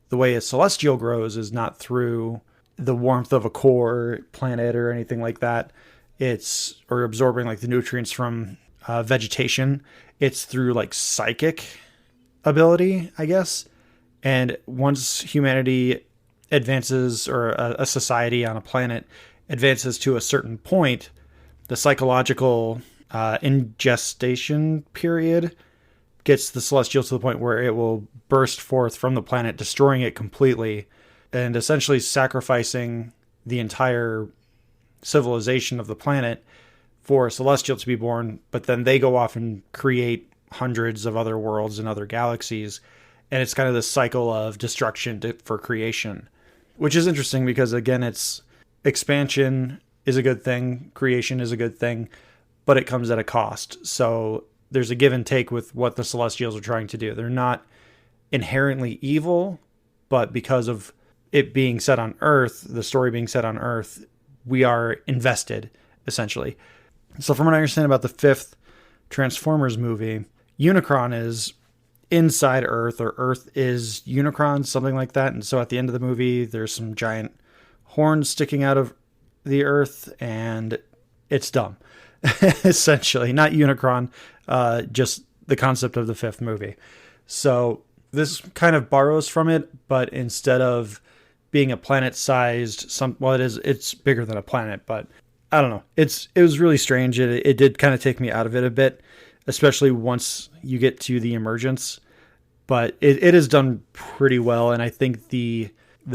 the way a Celestial grows is not through the warmth of a core planet or anything like that. Or absorbing like the nutrients from vegetation. It's through like psychic ability, I guess. And once humanity advances, or a society on a planet advances to a certain point, the psychological ingestation period gets the Celestial to the point where it will burst forth from the planet, destroying it completely, and essentially sacrificing the entire civilization of the planet for a Celestial to be born. But then they go off and create hundreds of other worlds and other galaxies, and it's kind of this cycle of destruction for creation, which is interesting because, again, it's expansion is a good thing, creation is a good thing, but it comes at a cost. So there's a give and take with what the Celestials are trying to do. They're not inherently evil, but because of it being set on Earth, the story being set on Earth, we are invested, essentially. So from what I understand about the fifth Transformers movie, Unicron is inside Earth, or Earth is Unicron, something like that. And so at the end of the movie, there's some giant horns sticking out of the Earth, and it's dumb. Essentially, not Unicron, just the concept of the fifth movie. So this kind of borrows from it, but instead of being a planet-sized, it's bigger than a planet, but I don't know. It was really strange. It did kind of take me out of it a bit, especially once you get to the emergence. But it is done pretty well, and I think the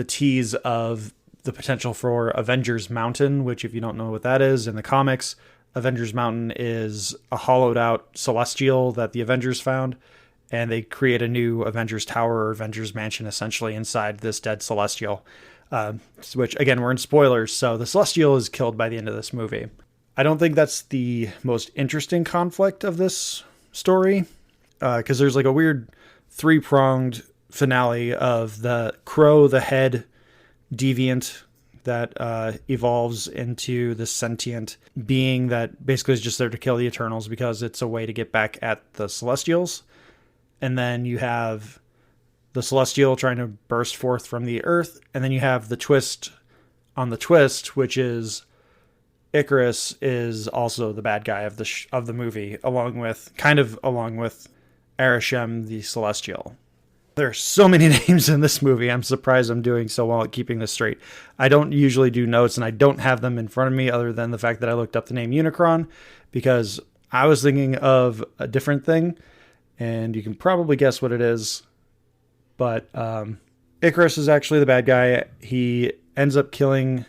tease of the potential for Avengers Mountain, which, if you don't know what that is, in the comics, Avengers Mountain is a hollowed out Celestial that the Avengers found, and they create a new Avengers Tower or Avengers Mansion essentially inside this dead Celestial, which, again, we're in spoilers, so the Celestial is killed by the end of this movie. I don't think that's the most interesting conflict of this story, because there's like a weird three-pronged finale of the Crow, the head deviant that evolves into this sentient being that basically is just there to kill the Eternals because it's a way to get back at the Celestials. And then you have the Celestial trying to burst forth from the Earth. And then you have the twist on the twist, which is Icarus is also the bad guy of the movie, along with Arishem the Celestial. There are so many names in this movie. I'm surprised I'm doing so well at keeping this straight. I don't usually do notes, and I don't have them in front of me other than the fact that I looked up the name Unicron because I was thinking of a different thing, and you can probably guess what it is. But Icarus is actually the bad guy. He ends up killing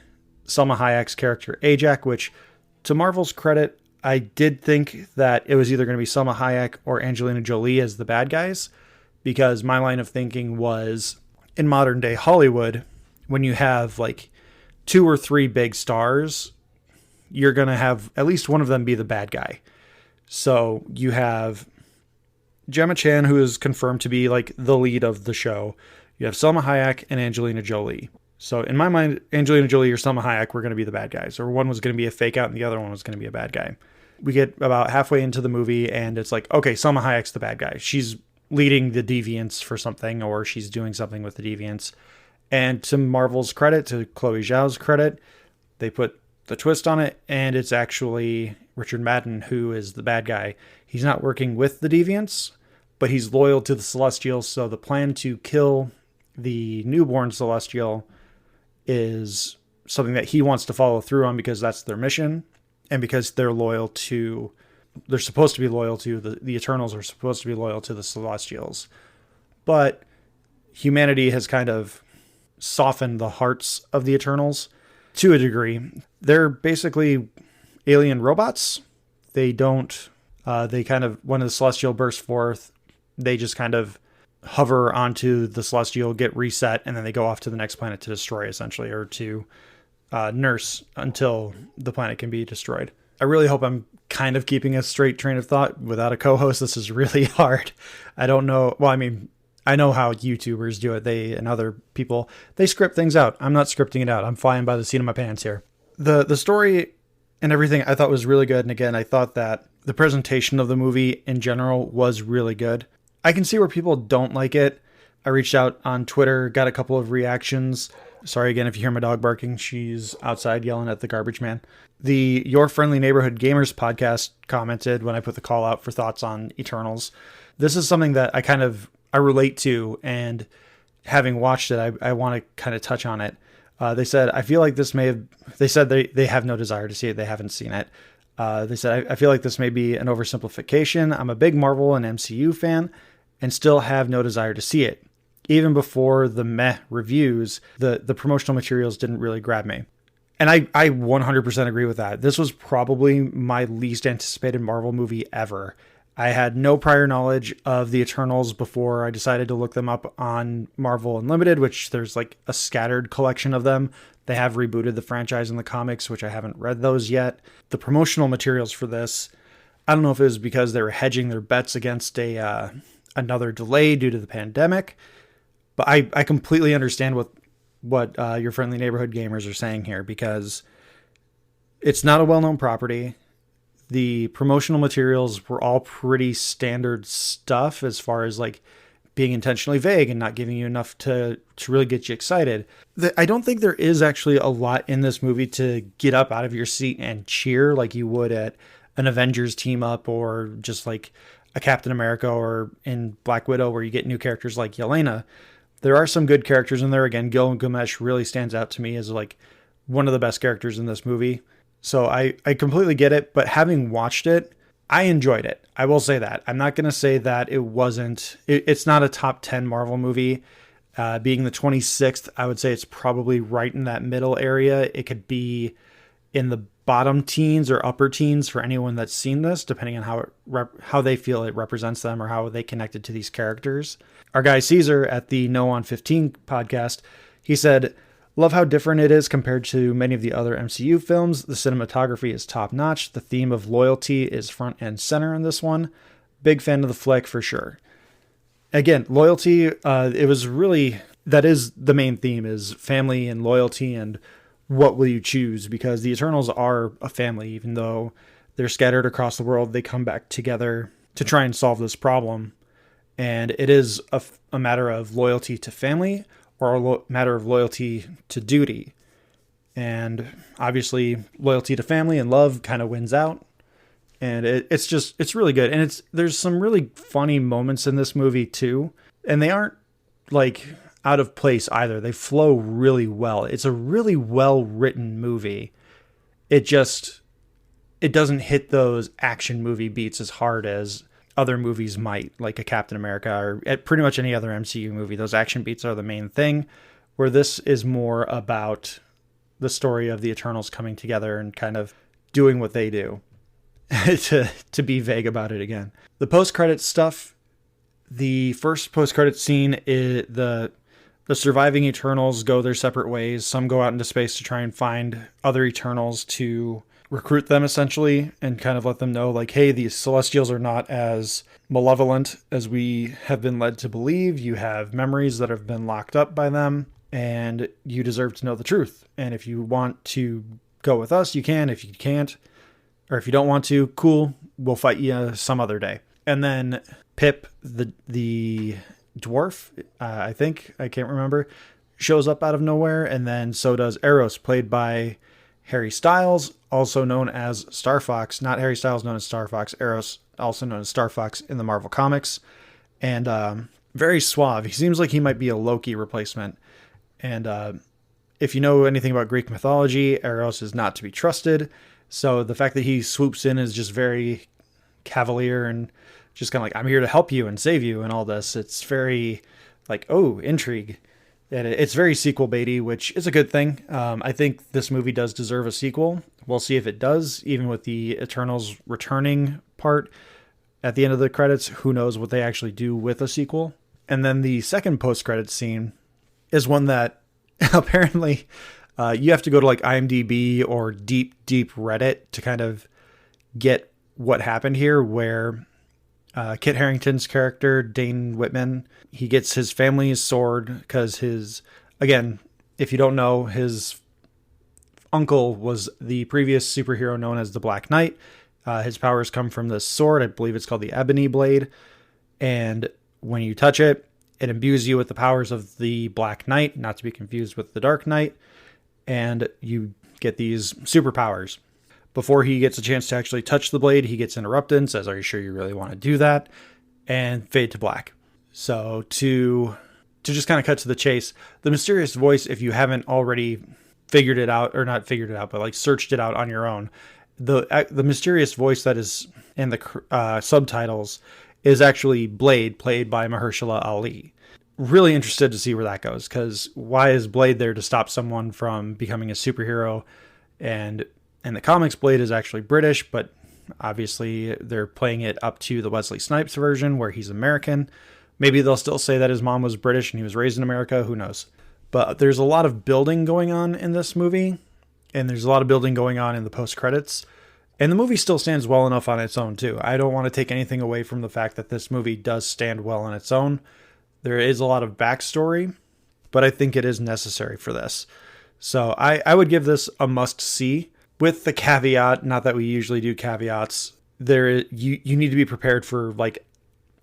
Selma Hayek's character Ajax, which, to Marvel's credit, I did think that it was either going to be Selma Hayek or Angelina Jolie as the bad guys, because my line of thinking was, in modern day Hollywood, when you have like 2 or 3 big stars, you're going to have at least one of them be the bad guy. So you have Gemma Chan, who is confirmed to be like the lead of the show. You have Selma Hayek and Angelina Jolie. So in my mind, Angelina Jolie or Selma Hayek were going to be the bad guys, or one was going to be a fake out and the other one was going to be a bad guy. We get about halfway into the movie and it's like, okay, Selma Hayek's the bad guy. She's leading the deviants for something, or she's doing something with the deviants. And to Marvel's credit, to Chloe Zhao's credit, they put the twist on it, and it's actually Richard Madden who is the bad guy. He's not working with the deviants, but he's loyal to the Celestials, so the plan to kill the newborn Celestial is something that he wants to follow through on because that's their mission, and because they're supposed to be loyal to the Eternals are supposed to be loyal to the Celestials. But humanity has kind of softened the hearts of the Eternals to a degree. They're basically alien robots. They don't, when the Celestial bursts forth, they just kind of hover onto the Celestial, get reset, and then they go off to the next planet to destroy, essentially, or to nurse until the planet can be destroyed. I really hope I'm kind of keeping a straight train of thought. Without a co-host, this is really hard. I don't know. Well, I mean, I know how YouTubers do it. And other people, they script things out. I'm not scripting it out. I'm flying by the seat of my pants here. The story and everything I thought was really good. And again, I thought that the presentation of the movie in general was really good. I can see where people don't like it. I reached out on Twitter, got a couple of reactions. Sorry again if you hear my dog barking. She's outside yelling at the garbage man. The Your Friendly Neighborhood Gamers podcast commented when I put the call out for thoughts on Eternals. This is something that I relate to, and having watched it, I want to kind of touch on it. They said, I feel like this may have, they said they have no desire to see it. They haven't seen it. They said, I feel like this may be an oversimplification. I'm a big Marvel and MCU fan and still have no desire to see it. Even before the meh reviews, the promotional materials didn't really grab me. And I 100% agree with that. This was probably my least anticipated Marvel movie ever. I had no prior knowledge of the Eternals before I decided to look them up on Marvel Unlimited, which there's like a scattered collection of them. They have rebooted the franchise in the comics, which I haven't read those yet. The promotional materials for this, I don't know if it was because they were hedging their bets against another delay due to the pandemic, but I completely understand what Your Friendly Neighborhood Gamers are saying here, because it's not a well-known property. The promotional materials were all pretty standard stuff as far as like being intentionally vague and not giving you enough to really get you excited. I don't think there is actually a lot in this movie to get up out of your seat and cheer like you would at an Avengers team up, or just like a Captain America, or in Black Widow where you get new characters like Yelena. There are some good characters in there. Again, Gil Gamesh really stands out to me as like one of the best characters in this movie. So I completely get it, but having watched it, I enjoyed it. I will say that. I'm not going to say that it's not a top 10 Marvel movie. Being the 26th, I would say it's probably right in that middle area. It could be in the bottom teens or upper teens for anyone that's seen this, depending on how they feel it represents them or how they connected to these characters. Our guy Caesar at the No on 15 podcast, he said, "Love how different it is compared to many of the other MCU films. The cinematography is top notch. The theme of loyalty is front and center in this one. Big fan of the flick for sure." Again, loyalty, it was really, that is the main theme, is family and loyalty and what will you choose, because the Eternals are a family. Even though they're scattered across the world, they come back together to try and solve this problem. And it is a matter of loyalty to family or a matter of loyalty to duty. And obviously loyalty to family and love kind of wins out. And it's really good. And there's some really funny moments in this movie too. And they aren't like out of place either. They flow really well. It's a really well written movie. It doesn't hit those action movie beats as hard as other movies might, like a Captain America or pretty much any other MCU movie. Those action beats are the main thing, where this is more about the story of the Eternals coming together and kind of doing what they do. to be vague about it again. The post-credits stuff, the first post-credits scene is the surviving Eternals go their separate ways. Some go out into space to try and find other Eternals to recruit them, essentially, and kind of let them know, like, hey, these Celestials are not as malevolent as we have been led to believe. You have memories that have been locked up by them, and you deserve to know the truth. And if you want to go with us, you can. If you can't, or if you don't want to, cool, we'll fight you some other day. And then Pip, the dwarf, I can't remember, shows up out of nowhere. And then so does Eros, played by Harry Styles, also known as Star Fox. Not Harry Styles, known as Star Fox. Eros, also known as Star Fox in the Marvel Comics. And very suave. He seems like he might be a Loki replacement. And if you know anything about Greek mythology, Eros is not to be trusted. So the fact that he swoops in is just very cavalier and just kind of like, I'm here to help you and save you and all this. It's very like, oh, intrigue. And it's very sequel baity, which is a good thing. I think this movie does deserve a sequel. We'll see if it does, even with the Eternals returning part at the end of the credits. Who knows what they actually do with a sequel. And then the second post-credits scene is one that apparently you have to go to like IMDb or deep Reddit to kind of get what happened here, where Kit Harington's character, Dane Whitman, he gets his family's sword because again, if you don't know, his uncle was the previous superhero known as the Black Knight. His powers come from this sword. I believe it's called the Ebony Blade. And when you touch it, it imbues you with the powers of the Black Knight, not to be confused with the Dark Knight. And you get these superpowers. Before he gets a chance to actually touch the blade, he gets interrupted and says, are you sure you really want to do that? And fade to black. So to just kind of cut to the chase, the mysterious voice, if you haven't already figured it out, or not figured it out, but like searched it out on your own, the mysterious voice that is in the subtitles is actually Blade, played by Mahershala Ali. Really interested to see where that goes, because why is Blade there to stop someone from becoming a superhero? And in the comics, Blade is actually British, but obviously they're playing it up to the Wesley Snipes version where he's American. Maybe they'll still say that his mom was British and he was raised in America. Who knows? But there's a lot of building going on in this movie, and there's a lot of building going on in the post-credits. And the movie still stands well enough on its own, too. I don't want to take anything away from the fact that this movie does stand well on its own. There is a lot of backstory, but I think it is necessary for this. So I would give this a must-see, with the caveat, not that we usually do caveats, you need to be prepared for like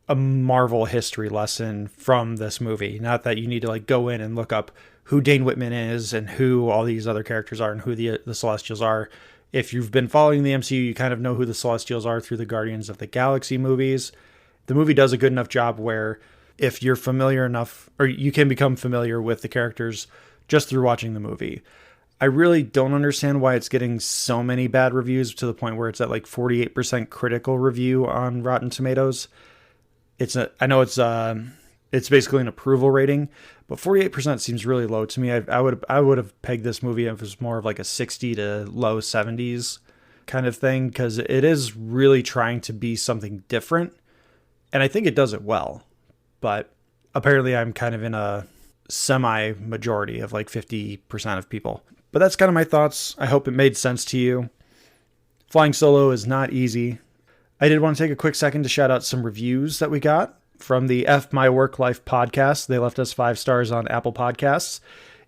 a Marvel history lesson from this movie. Not that you need to like go in and look up who Dane Whitman is and who all these other characters are and who the Celestials are. If you've been following the MCU, you kind of know who the Celestials are through the Guardians of the Galaxy movies. The movie does a good enough job where if you're familiar enough, or you can become familiar with the characters just through watching the movie. I really don't understand why it's getting so many bad reviews to the point where it's at like 48% critical review on Rotten Tomatoes. I know it's basically an approval rating, but 48% seems really low to me. I would have pegged this movie if it was more of like a 60 to low 70s kind of thing, because it is really trying to be something different, and I think it does it well. But apparently I'm kind of in a semi-majority of like 50% of people. But that's kind of my thoughts. I hope it made sense to you. Flying solo is not easy. I did want to take a quick second to shout out some reviews that we got from the F My Work Life podcast. They left us 5 stars on Apple Podcasts.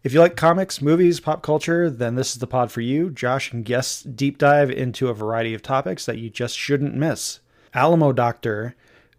If you like comics, movies, pop culture, then this is the pod for you. Josh and guests deep dive into a variety of topics that you just shouldn't miss. Alamo Doctor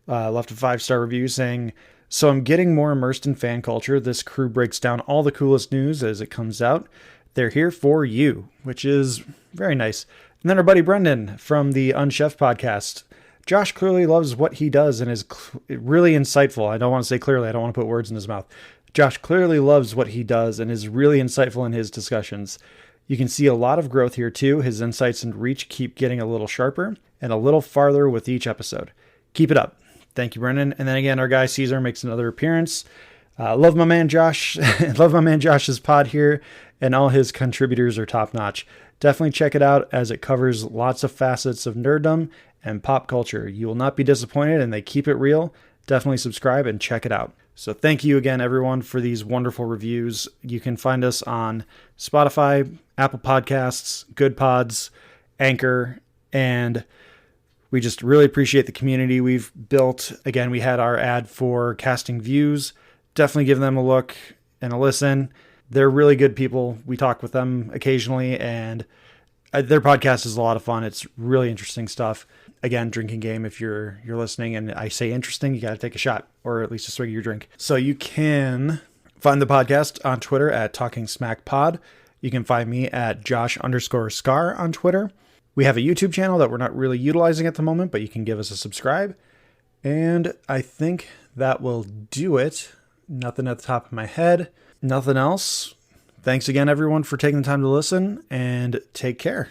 left a 5-star review saying, so I'm getting more immersed in fan culture. This crew breaks down all the coolest news as it comes out. they're here for you, which is very nice. And then our buddy Brendan from the Unchef podcast. Josh clearly loves what he does and is really insightful. I don't want to say clearly. I don't want to put words in his mouth. Josh clearly loves what he does and is really insightful in his discussions. You can see a lot of growth here too. His insights and reach keep getting a little sharper and a little farther with each episode. Keep it up. Thank you, Brendan. And then again, our guy Caesar makes another appearance. Love my man Josh. Love my man Josh's pod here, and all his contributors are top notch. Definitely check it out as it covers lots of facets of nerddom and pop culture. You will not be disappointed, and they keep it real. Definitely subscribe and check it out. So thank you again, everyone, for these wonderful reviews. You can find us on Spotify, Apple Podcasts, Good Pods, Anchor, and we just really appreciate the community we've built. Again, we had our ad for Casting Views. Definitely give them a look and a listen. They're really good people. We talk with them occasionally, and their podcast is a lot of fun. It's really interesting stuff. Again, drinking game. If you're listening and I say interesting, you got to take a shot or at least a swig of your drink. So you can find the podcast on Twitter at Talking Smack Pod. You can find me at Josh_Scar on Twitter. We have a YouTube channel that we're not really utilizing at the moment, but you can give us a subscribe. And I think that will do it. Nothing at the top of my head. Nothing else. Thanks again, everyone, for taking the time to listen, and take care.